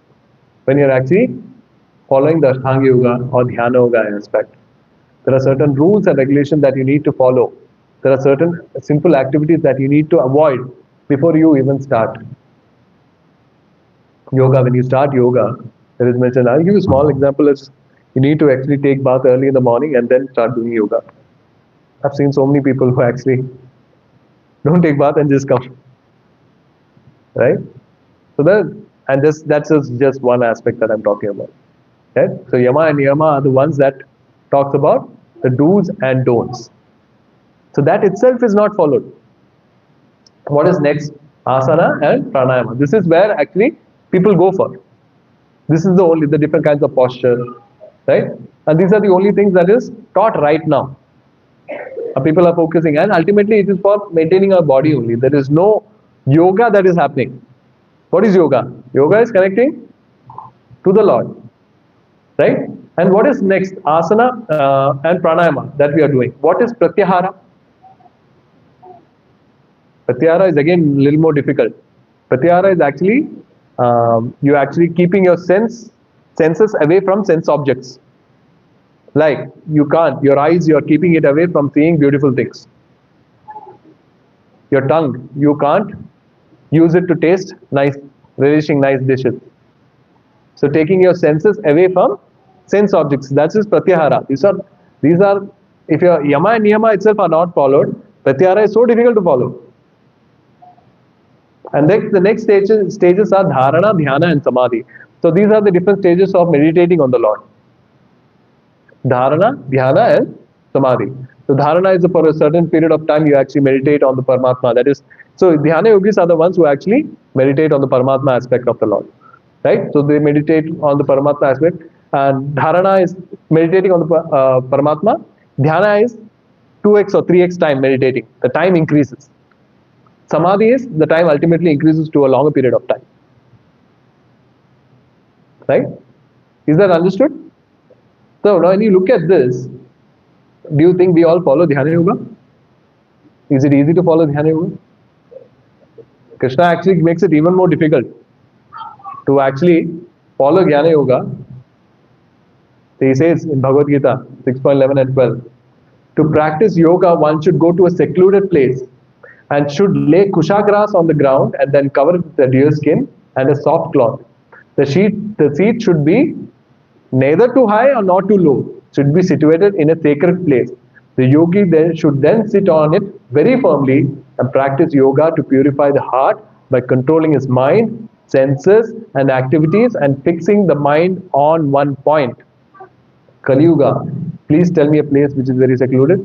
when you're actually following the Ashtanga Yoga or Dhyana Yoga aspect. There are certain rules and regulations that you need to follow. There are certain simple activities that you need to avoid before you even start. Yoga, when you start yoga, there is mentioned, I'll give you a small example is you need to actually take bath early in the morning and then start doing yoga. I've seen so many people who actually don't take bath and just come. Right? So that's just one aspect that I'm talking about. Right? So Yama and Niyama are the ones that talks about the do's and don'ts. So that itself is not followed. What is next? Asana and Pranayama. This is where actually people go for. This is the different kinds of posture, right? And these are the only things that is taught right now. People are focusing, and ultimately it is for maintaining our body only. There is no yoga that is happening. What is yoga? Yoga is connecting to the Lord, right? And what is next? Asana and pranayama that we are doing. What is pratyahara? Pratyahara is again a little more difficult. Pratyahara is actually you actually keeping your senses away from sense objects. Like your eyes, you're keeping it away from seeing beautiful things. Your tongue, you can't use it to taste relishing nice dishes. So taking your senses away from sense objects, that is pratyahara. These are if your yama and niyama itself are not followed, pratyahara is so difficult to follow. And the next stages are dharana, dhyana and samadhi. So these are the different stages of meditating on the Lord. Dharana, dhyana and samadhi. So dharana is for a certain period of time you actually meditate on the Paramatma. That is, so dhyana yogis are the ones who actually meditate on the Paramatma aspect of the Lord. Right? So they meditate on the Paramatma aspect, and dharana is meditating on the Paramatma. Dhyana is 2x or 3x time meditating, the time increases. Samadhi is the time ultimately increases to a longer period of time. Right? Is that understood? So now when you look at this, do you think we all follow Dhyana Yoga? Is it easy to follow Dhyana Yoga? Krishna actually makes it even more difficult to actually follow Jnana Yoga. He says in Bhagavad Gita 6.11 and 12, to practice yoga, one should go to a secluded place and should lay kusha grass on the ground and then cover it with a deer skin and a soft cloth. The seat should be neither too high or not too low, should be situated in a sacred place. The yogi then should then sit on it very firmly and practice yoga to purify the heart by controlling his mind, senses, and activities and fixing the mind on one point. Kali Yuga. Please tell me a place which is very secluded.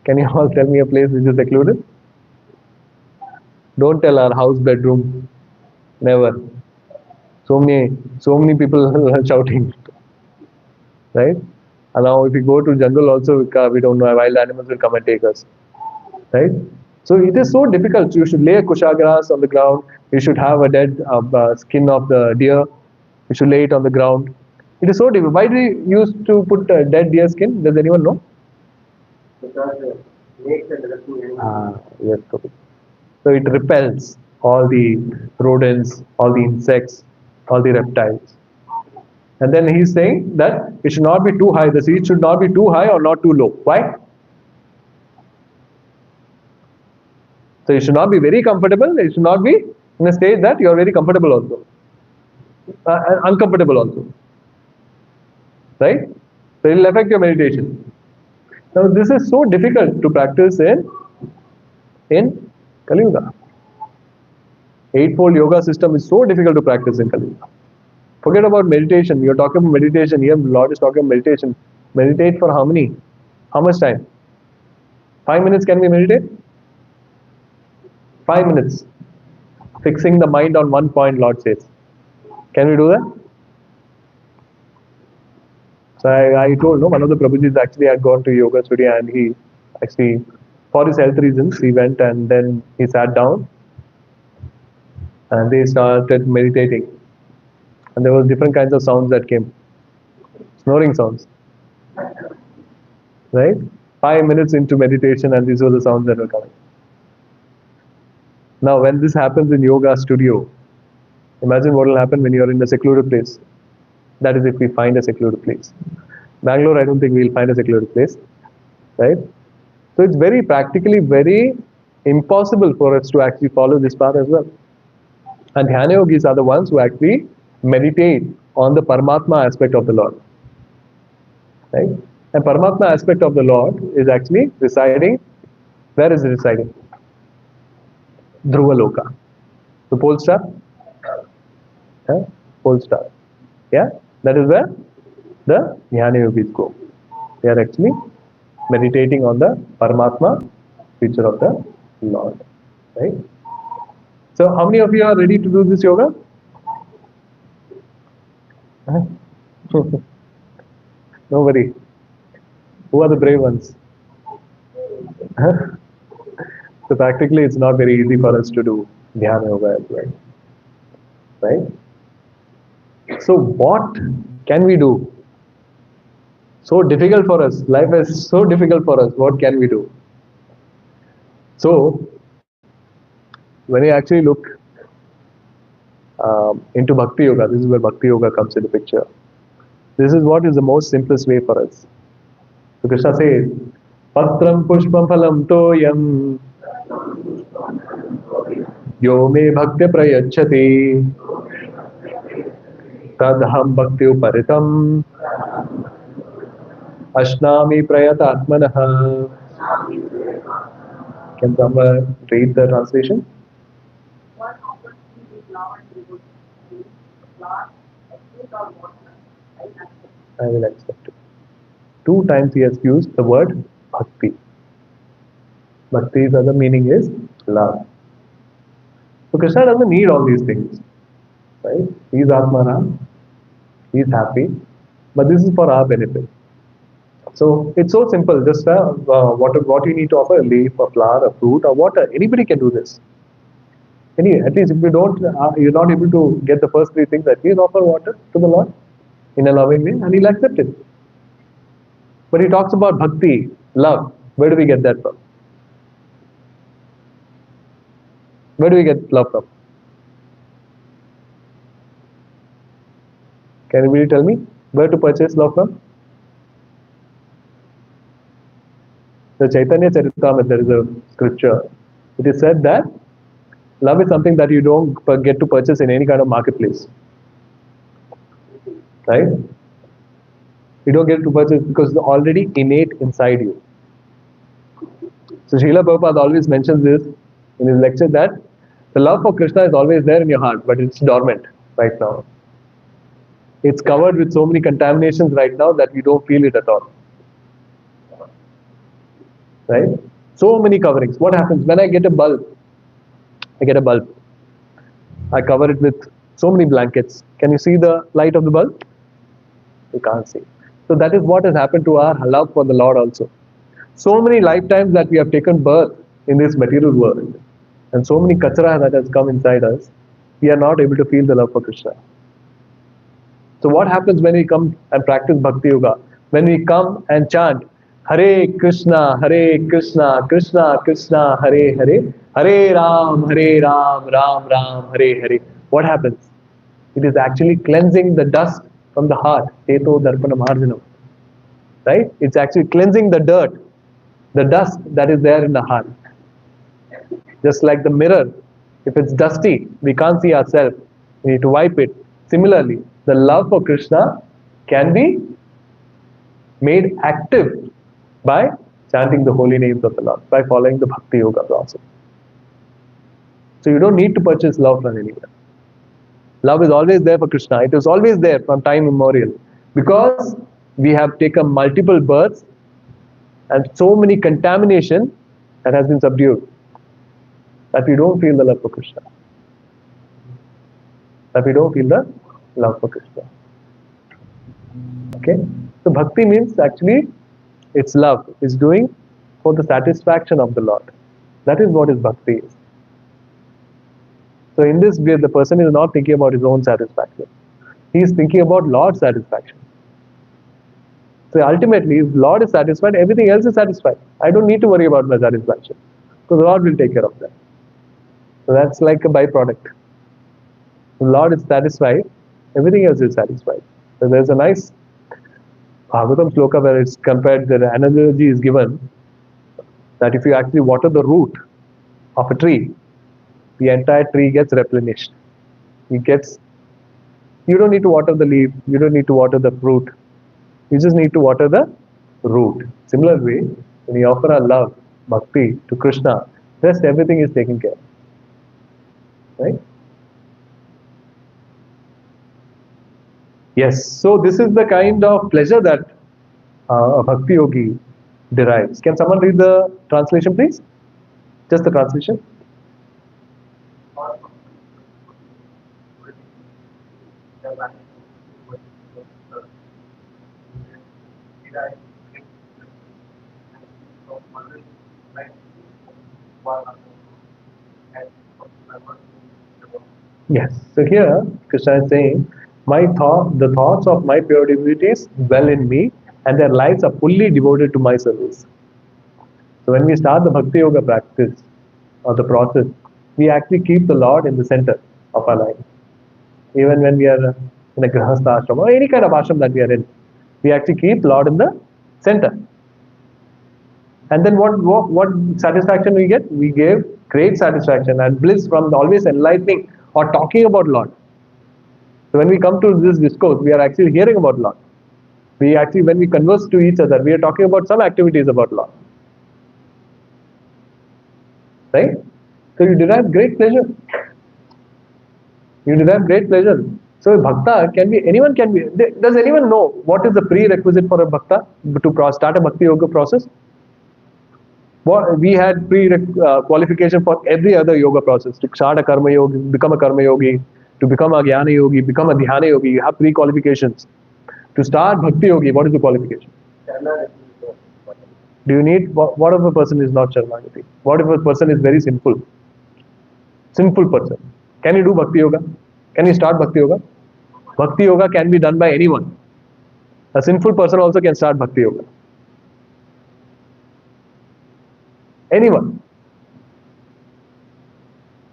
Can you all tell me a place which is secluded? Don't tell our house bedroom. Never. So many people are shouting. Right? And now if we go to jungle also, we don't know, wild animals will come and take us. Right? So it is so difficult. You should lay a kusha grass on the ground. You should have a dead skin of the deer. You should lay it on the ground. It is so difficult. Why do we used to put dead deer skin? Does anyone know? Because nature doesn't do anything. Yes. Okay. So it repels all the rodents, all the insects, all the reptiles. And then he's saying that it should not be too high. The seat should not be too high or not too low. Why? So you should not be very comfortable. It should not be in a state that you are very comfortable also. Uncomfortable also. Right? So it will affect your meditation. Now this is so difficult to practice in Kali Yuga. Eightfold yoga system is so difficult to practice in Kali Yuga. Forget about meditation. You're talking about meditation. Here Lord is talking about meditation. Meditate for how many? How much time? 5 minutes can we meditate? 5 minutes. Fixing the mind on one point, Lord says. Can we do that? So I told one of the Prabhujis actually had gone to yoga studio and he actually, for his health reasons, he went and then he sat down and they started meditating. And there was different kinds of sounds that came. Snoring sounds. Right? 5 minutes into meditation and these were the sounds that were coming. Now when this happens in yoga studio, imagine what will happen when you are in a secluded place. That is if we find a secluded place. Bangalore, I don't think we'll find a secluded place. Right? So it's very practically very impossible for us to actually follow this path as well. And Dhyana yogis are the ones who actually meditate on the Paramatma aspect of the Lord. Right? And Paramatma aspect of the Lord is actually residing. Where is it residing? Dhruva Loka. The pole star? Yeah? Pole star. Yeah? That is where the Dhyana yogis go. They are actually meditating on the Paramatma feature of the Lord. Right? So how many of you are ready to do this yoga? Nobody. Who are the brave ones? So practically it's not very easy for us to do Dhyana yoga as well. Right? So what can we do? So difficult for us. Life is so difficult for us. What can we do? So when you actually look into Bhakti Yoga, this is where Bhakti Yoga comes into picture. This is what is the most simplest way for us. So Krishna says, Patram Pushpam Phalam Toyam Yo Me Bhakti Prayachati Tadham Bhakti Uparitam Ashnami Prayatatmanaha. Can someone read the translation? I will accept it. 2 times he has used the word bhakti. Bhakti's other meaning is love. So Krishna doesn't need all these things. Right? He is Atmaram. He is happy. But this is for our benefit. So it's so simple. Just what you need to offer: a leaf, a flower, a fruit, or water. Anybody can do this. At least if you don't, you're not able to get the first three things, at least offer water to the Lord in a loving way, and He'll accept it. But He talks about bhakti, love. Where do we get that from? Where do we get love from? Can anybody tell me where to purchase love from? The Chaitanya Charitamrita, there is a scripture. It is said that love is something that you don't get to purchase in any kind of marketplace. Right? You don't get to purchase because it's already innate inside you. So Srila Prabhupada always mentions this in his lecture that the love for Krishna is always there in your heart, but it's dormant right now. It's covered with so many contaminations right now that you don't feel it at all. Right? So many coverings. What happens when I get a bulb? I get a bulb. I cover it with so many blankets. Can you see the light of the bulb? You can't see. So that is what has happened to our love for the Lord also. So many lifetimes that we have taken birth in this material world, and so many kachara that has come inside us, we are not able to feel the love for Krishna. So what happens when we come and practice Bhakti Yoga? When we come and chant Hare Krishna, Krishna Krishna, Hare Hare, Hare Ram, Ram Ram, Hare Hare. What happens? It is actually cleansing the dust from the heart. Teto Darpana Marjanam. Right? It's actually cleansing the dirt, the dust that is there in the heart. Just like the mirror, if it's dusty, we can't see ourselves. We need to wipe it. Similarly, the love for Krishna can be made active by chanting the holy names of the Lord, by following the Bhakti Yoga process. So you don't need to purchase love from anywhere. Love is always there for Krishna. It is always there from time immemorial. Because we have taken multiple births and so many contamination that has been subdued, that we don't feel the love for Krishna. That we don't feel the love for Krishna. Okay? So bhakti means actually it's love. It's doing for the satisfaction of the Lord. That is what is bhakti is. So in this way, the person is not thinking about his own satisfaction. He is thinking about Lord's satisfaction. So ultimately, if Lord is satisfied, everything else is satisfied. I don't need to worry about my satisfaction, because the Lord will take care of that. So that's like a byproduct. If the Lord is satisfied, everything else is satisfied. So there's a nice Bhagavatam sloka where it's compared, the analogy is given that if you actually water the root of a tree, the entire tree gets replenished. You don't need to water the leaf, you don't need to water the fruit. You just need to water the root. Similar way, when we offer our love, bhakti to Krishna, rest everything is taken care of. Right? Yes, so this is the kind of pleasure that a bhakti yogi derives. Can someone read the translation, please? Just the translation. Yes. So here Krishna is saying, the thoughts of my pure devotees dwell in me, and their lives are fully devoted to my service. So when we start the Bhakti Yoga practice or the process, we actually keep the Lord in the center of our life. Even when we are in a grahastha ashram or any kind of ashram that we are in, we actually keep Lord in the center. And then what satisfaction we get? We give great satisfaction and bliss from always enlightening or talking about Lord. So when we come to this discourse, we are actually hearing about Lord. We actually, when we converse to each other, we are talking about some activities about Lord. Right? So you derive great pleasure. You derive great pleasure. So a bhakta can be, anyone can be. Does anyone know what is the prerequisite for a bhakta to start a bhakti yoga process? We had qualification for every other yoga process. To start a karma yogi, become a karma yogi, to become a jnana yogi, become a dhyana yogi, you have pre-qualifications. To start bhakti yogi, what is the qualification? Do you need, what if a person is not Sharanagati? What if a person is very simple? Simple person. Can you do Bhakti Yoga? Can you start Bhakti Yoga? Bhakti Yoga can be done by anyone. A sinful person also can start Bhakti Yoga. Anyone.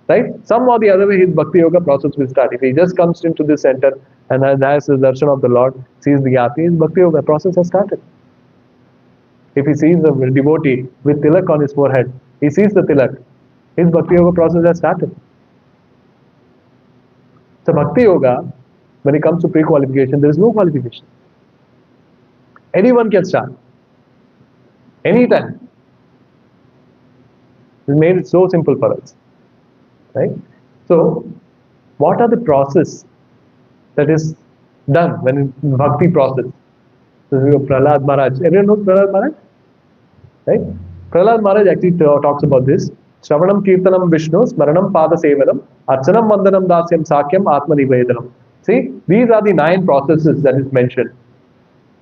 Right? Some or the other way his Bhakti Yoga process will start. If he just comes into this center and has the darshan of the Lord, sees the Yati, his Bhakti Yoga process has started. If he sees the devotee with tilak on his forehead, he sees the tilak, his Bhakti Yoga process has started. So Bhakti Yoga, when it comes to pre-qualification, there is no qualification. Anyone can start. Anytime. It made it so simple for us. Right? So, what are the process that is done when in Bhakti process? So, Prahlad Maharaj. Everyone knows Prahlad Maharaj? Right? Prahlad Maharaj actually talks about this. Shravanam Kirtanam Vishnu, Smaranam Pada Sevanam, Archanam Vandanam Dasyam Sakyam Atma Nivedanam. See, these are the 9 processes that is mentioned.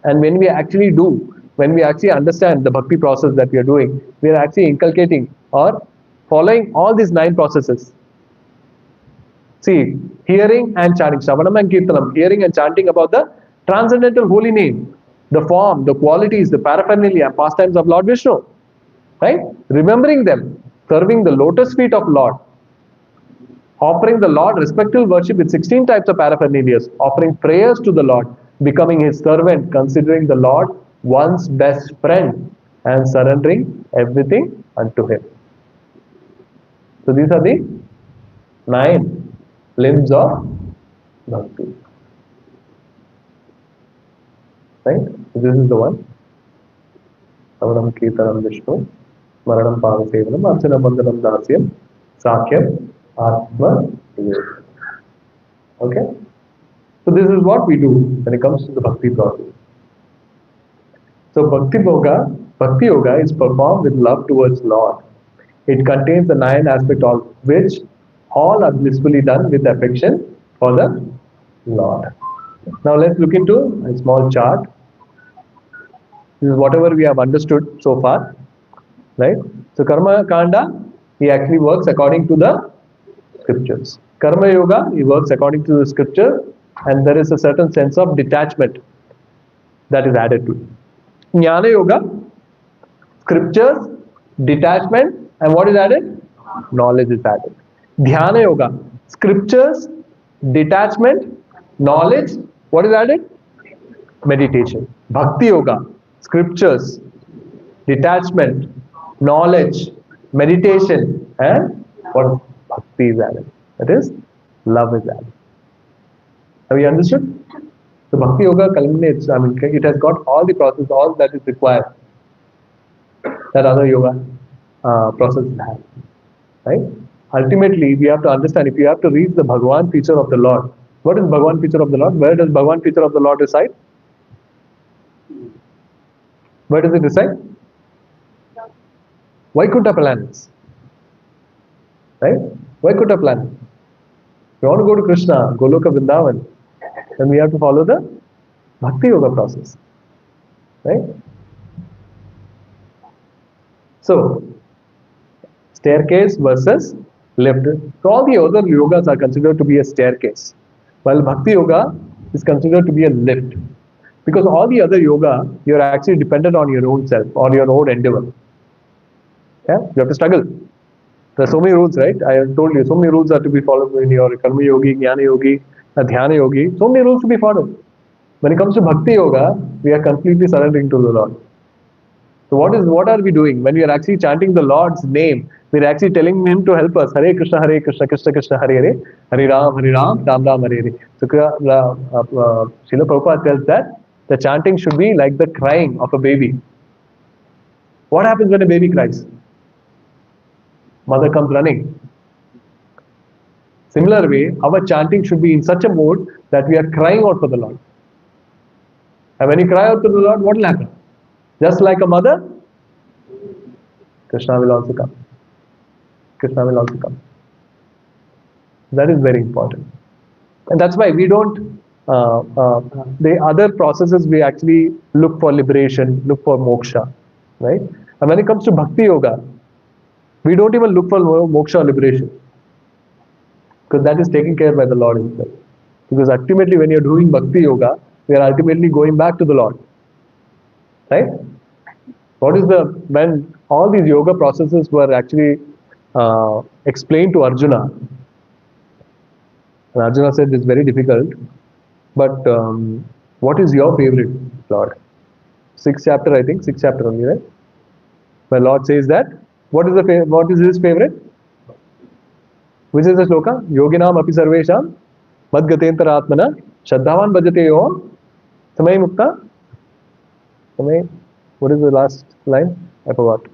And when we actually do, when we actually understand the bhakti process that we are doing, we are actually inculcating or following all these 9 processes. See, hearing and chanting, Shravanam and Kirtanam, hearing and chanting about the transcendental holy name, the form, the qualities, the paraphernalia, pastimes of Lord Vishnu. Right? Remembering them, serving the lotus feet of Lord, offering the Lord respectful worship with 16 types of paraphernalia, offering prayers to the Lord, becoming his servant, considering the Lord one's best friend, and surrendering everything unto him. So these are the 9 limbs of bhakti. Right? So this is the one. Savanam Kirtanam Vishnu, Maranam Pavasevanam, Archanam Vandanam Dasyam, Sakyam, Atma. Okay? So this is what we do when it comes to the bhakti process. So Bhakti Yoga is performed with love towards Lord. It contains the 9 aspects of which all are blissfully done with affection for the Lord. Now let's look into a small chart. This is whatever we have understood so far. Right? So Karma Kanda, he actually works according to the scriptures. Karma Yoga, he works according to the scripture, and there is a certain sense of detachment that is added to it. Jnana Yoga, scriptures, detachment, and what is added? Knowledge is added. Dhyana Yoga, scriptures, detachment, knowledge, what is added? Meditation. Bhakti Yoga, scriptures, detachment, knowledge, meditation, and what bhakti is added. That is, love is added. Have you understood? So Bhakti Yoga culminates, it has got all the process, all that is required that other yoga processes have. Right? Ultimately, we have to understand, if you have to reach the Bhagavan feature of the Lord, what is Bhagavan feature of the Lord? Where does Bhagavan feature of the Lord reside? Where does it reside? Vaikuntha planets. Right? Vaikuntha planet. If you want to go to Krishna, Goloka Vrindavan, then we have to follow the Bhakti Yoga process. Right? So, staircase versus lift. So all the other yogas are considered to be a staircase, while Bhakti Yoga is considered to be a lift. Because all the other yoga, you're actually dependent on your own self or your own endeavor. Yeah? You have to struggle. There are so many rules, right? I have told you, so many rules are to be followed in your Karma Yogi, Jnana Yogi, Dhyana Yogi. So many rules to be followed. When it comes to Bhakti Yoga, we are completely surrendering to the Lord. So what are we doing? When we are actually chanting the Lord's name, we are actually telling him to help us. Hare Krishna, Krishna Krishna, Hare Hare, Hare Ram, Ram Ram, Hare Hare. So Srila Prabhupada tells that the chanting should be like the crying of a baby. What happens when a baby cries? Mother comes running. Similar way, our chanting should be in such a mode that we are crying out for the Lord. And when you cry out to the Lord, what will happen? Just like a mother, Krishna will also come. Krishna will also come. That is very important. And that's why we don't, the other processes we actually look for liberation, look for moksha, right? And when it comes to bhakti yoga, we don't even look for moksha or liberation, because that is taken care by the Lord himself. Because ultimately, when you're doing bhakti yoga, we are ultimately going back to the Lord. Right? What is the, when all these yoga processes were actually explained to Arjuna, and Arjuna said it's very difficult, but what is your favorite, Lord? Sixth chapter, I think, sixth chapter only, right? Where Lord says that, what is what is his favorite? Which is the sloka? Yoginam api sarvesham madgatentara atmana shraddhavan bhajate yoham samay mukta. Samay, what is the last line? I forgot.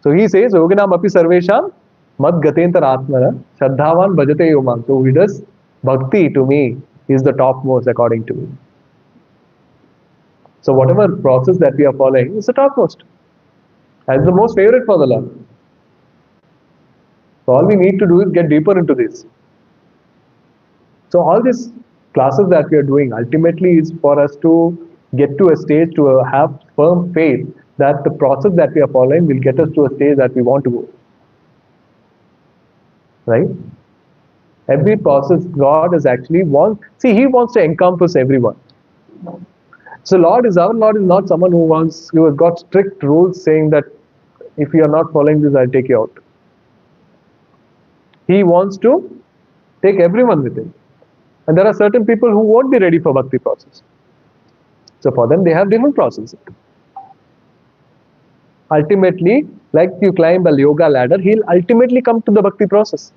So he says, Yoginam api sarvesham madgatentara atmana shraddhavan bhajate yoham. So he does bhakti to me is the topmost according to me. So whatever process that we are following is the topmost. And the most favorite for the Lord. So all we need to do is get deeper into this. So all these classes that we are doing ultimately is for us to get to a stage to have firm faith that the process that we are following will get us to a stage that we want to go. Right? Every process God is actually He wants to encompass everyone. So our Lord is not someone who has got strict rules saying that if you are not following this, I'll take you out. He wants to take everyone with him. And there are certain people who won't be ready for bhakti process. So for them, they have different processes. Ultimately, like you climb a yoga ladder, he'll ultimately come to the bhakti process.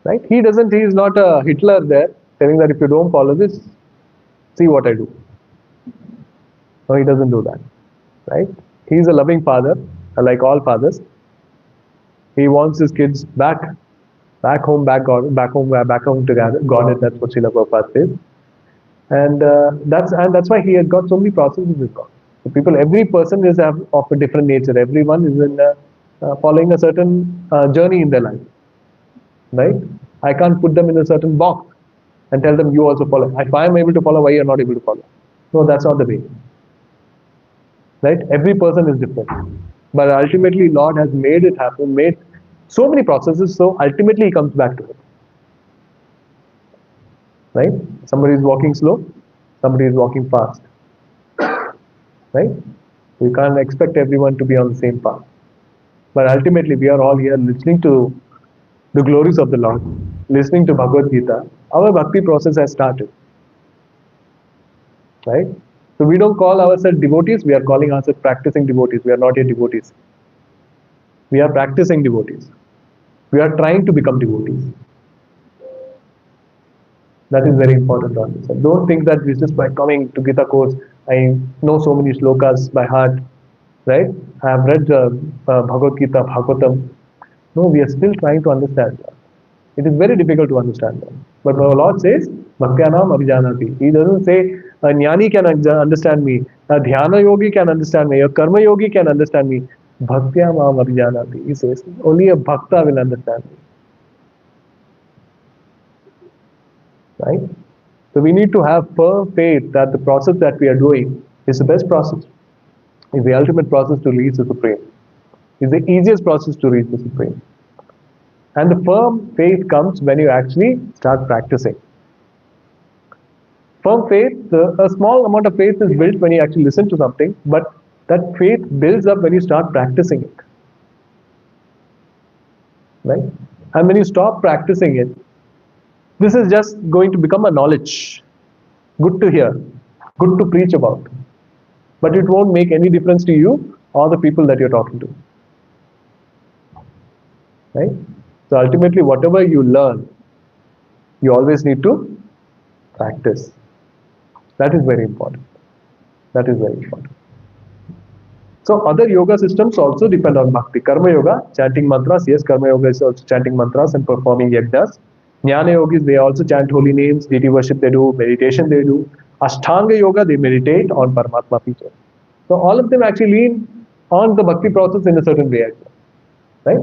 Right? He is not a Hitler there telling that if you don't follow this, see what I do. No, he doesn't do that. Right? He's a loving father, like all fathers. He wants his kids back home together. God, that's what Srila Prabhupada says. And that's why he has got so many processes with God. So every person is of a different nature. Everyone is following a certain journey in their life. Right? I can't put them in a certain box and tell them you also follow. If I am able to follow, why you are not able to follow? No, that's not the way. Right? Every person is different. But ultimately, Lord has made it happen, made so many processes, so ultimately he comes back to it. Right? Somebody is walking slow, somebody is walking fast. Right? We can't expect everyone to be on the same path. But ultimately, we are all here listening to the glories of the Lord, listening to Bhagavad Gita. Our bhakti process has started. Right? So we don't call ourselves devotees, we are calling ourselves practicing devotees. We are not yet devotees. We are practicing devotees. We are trying to become devotees. That is very important to understand. Don't think that this is by coming to Gita course, I know so many slokas by heart, right? I have read Bhagavad Gita, Bhagavatam. No, we are still trying to understand that. It is very difficult to understand that. But our Lord says, Bhaktyanam abhijanati. He doesn't say, a jnani can understand me, a dhyana yogi can understand me, a karma yogi can understand me. Bhaktyanam abhijanati. He says, only a bhakta will understand me. Right? So we need to have firm faith that the process that we are doing is the best process, is the ultimate process to reach the Supreme, is the easiest process to reach the Supreme. And the firm faith comes when you actually start practicing. Firm faith, a small amount of faith is built when you actually listen to something, but that faith builds up when you start practicing it. Right? And when you stop practicing it, this is just going to become a knowledge. Good to hear, good to preach about. But it won't make any difference to you or the people that you're talking to. Right? So ultimately, whatever you learn, you always need to practice. That is very important. That is very important. So other yoga systems also depend on bhakti. Karma yoga, chanting mantras. Yes, karma yoga is also chanting mantras and performing yajnas. Jnana yogis, they also chant holy names, deity worship they do, meditation they do. Ashtanga yoga, they meditate on Paramatma feature. So all of them actually lean on the bhakti process in a certain way. Right?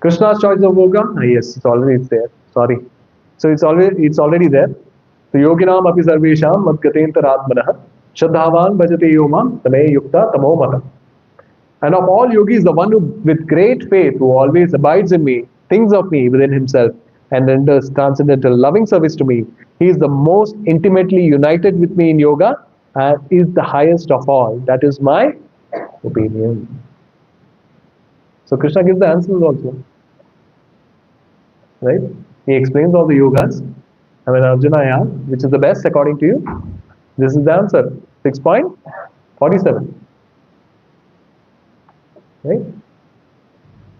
Krishna's choice of yoga, yes, it's there. Sorry. So it's already there. So yoginam api sarvesham madgatentaratmanah Shraddhavan bhajate yomam tame yukta tamo mata. And of all yogis, the one who, with great faith, who always abides in me, thinks of me within himself, and renders transcendental loving service to me, he is the most intimately united with me in yoga and is the highest of all. That is my opinion. So Krishna gives the answers also, right? He explains all the yogas. And when Arjuna asked, which is the best according to you? This is the answer, 6.47. Right?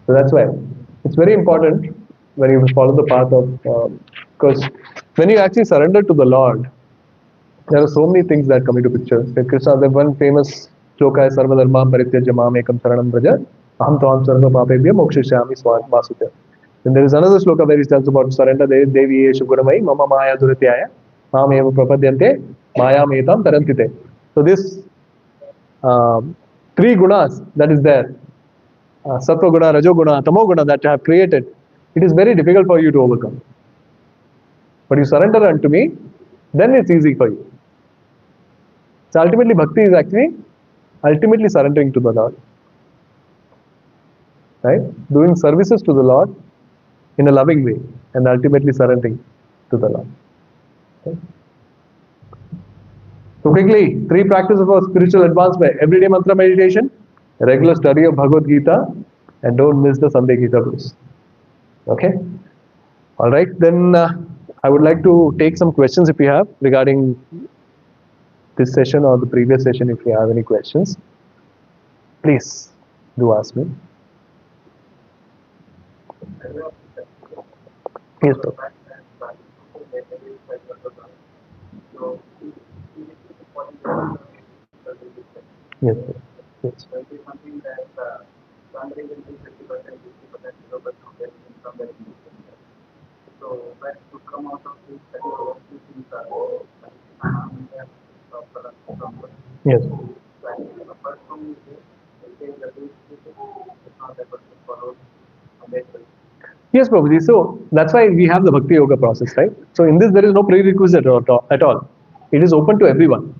So that's why it's very important when you follow the path of, because when you actually surrender to the Lord, there are so many things that come into picture. Like Krishna, the one famous shloka is Sarva Dharma Parityajya Mam Ekam Saranam Braja Aham Tvam Sarva Papebhya Mokshishami Vasute. Then there is another shloka where he tells about surrender Devi Yeshu Gunamai Mama Maya Duratyaya Mam Eva Prapadyante Maya Metam Tarantite. So this three gunas that is there, Sattva Guna, Rajo Guna, Tamo Guna that I have created, it is very difficult for you to overcome. But you surrender unto me, then it's easy for you. So ultimately, bhakti is actually ultimately surrendering to the Lord, right? Doing services to the Lord in a loving way, and ultimately surrendering to the Lord. Okay? So quickly, 3 practices for spiritual advancement: everyday mantra meditation, regular study of Bhagavad Gita, and don't miss the Sunday Gita course. Okay. All right. Then I would like to take some questions if you have regarding this session or the previous session. If you have any questions, please do ask me. Yes, sir. Yes, sir. Yes. So that would come out of this Yes. apart from this, it's not able to follow that. Yes, Prabhuji. So that's why we have the Bhakti Yoga process, right? So in this, there is no prerequisite at all. It is open to everyone.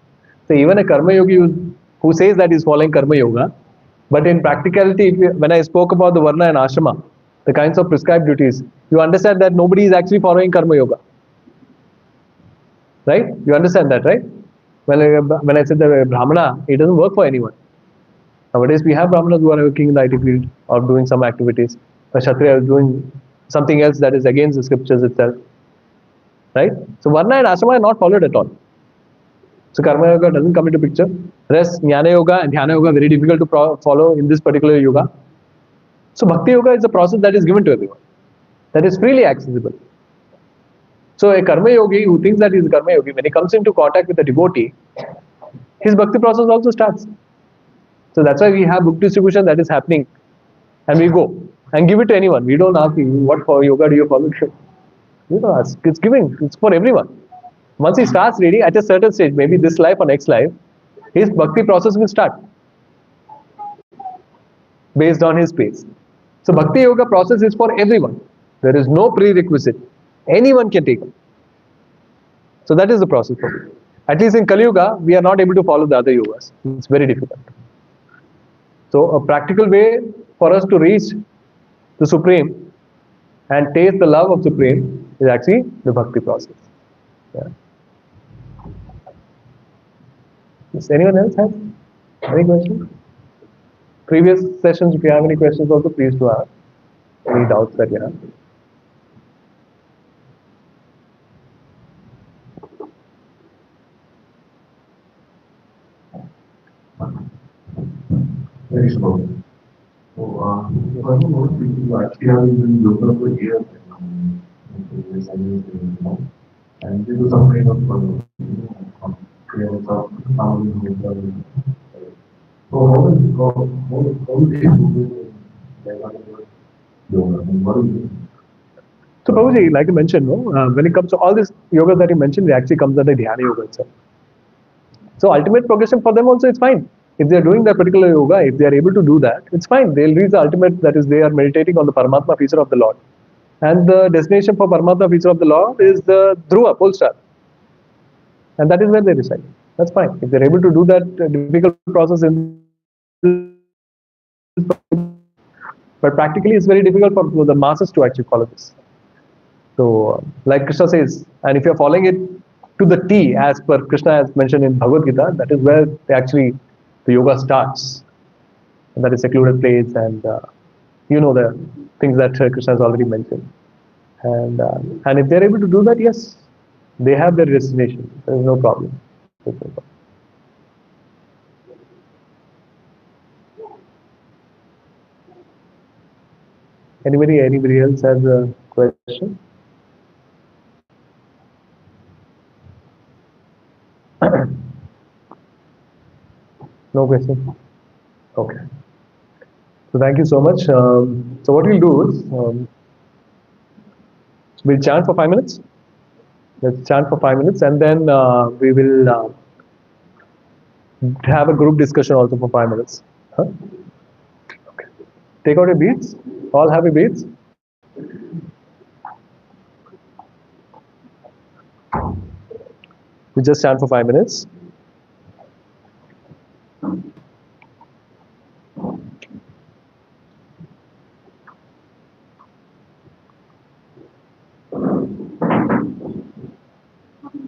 So even a Karma Yogi who says that he's following Karma Yoga, but in practicality, when I spoke about the Varna and Ashrama, the kinds of prescribed duties, you understand that nobody is actually following Karma Yoga. Right? You understand that, right? When I said that Brahmana, it doesn't work for anyone. Nowadays, we have Brahmanas who are working in the IT field or doing some activities. A Kshatriya is doing something else that is against the scriptures itself. Right? So Varna and Ashrama are not followed at all. So Karma Yoga doesn't come into picture. Rest, Jnana Yoga and Dhyana Yoga are very difficult to follow in this particular yoga. So Bhakti Yoga is a process that is given to everyone. That is freely accessible. So a Karma Yogi who thinks that he is a Karma Yogi, when he comes into contact with a devotee, his Bhakti process also starts. So that's why we have book distribution that is happening. And we go and give it to anyone. We don't ask you, what for yoga do you follow? You don't ask. It's giving. It's for everyone. Once he starts reading at a certain stage, maybe this life or next life, his Bhakti process will start based on his pace. So Bhakti Yoga process is for everyone. There is no prerequisite. Anyone can take it. So that is the process for me. At least in Kali Yuga, we are not able to follow the other yogas. It's very difficult. So a practical way for us to reach the Supreme and taste the love of Supreme is actually the Bhakti process. Yeah. Does anyone else have any questions? Previous sessions, if you have any questions also, please do ask. Any doubts that you have? Very slow. So, I don't know if you actually have been yoga for years, and this is some kind of creative stuff. So, how do you do yoga? And what is it? So Prabhuji, like you mentioned, when it comes to all this yoga that you mentioned, it actually comes under Dhyana Yoga itself. So ultimate progression for them also is fine. If they are doing that particular yoga, if they are able to do that, it's fine. They'll reach the ultimate, that is, they are meditating on the Paramatma feature of the Lord. And the destination for Paramatma feature of the Lord is the Dhruva, pole star. And that is where they reside. That's fine. If they're able to do that difficult process in this, but practically it's very difficult for the masses to actually follow this. So, like Krishna says, and if you're following it to the T, as per Krishna has mentioned in Bhagavad Gita, that is where actually the yoga starts. And that is secluded place, and the things that Krishna has already mentioned. And if they're able to do that, yes, they have their destination. There is no problem. There's no problem. Anybody else has a question? No question. Okay. So thank you so much. So what we'll do is we'll chant for 5 minutes. Let's chant for 5 minutes, and then we will have a group discussion also for 5 minutes. Huh? Okay. Take out your beads. All have your beads. We just chant for 5 minutes.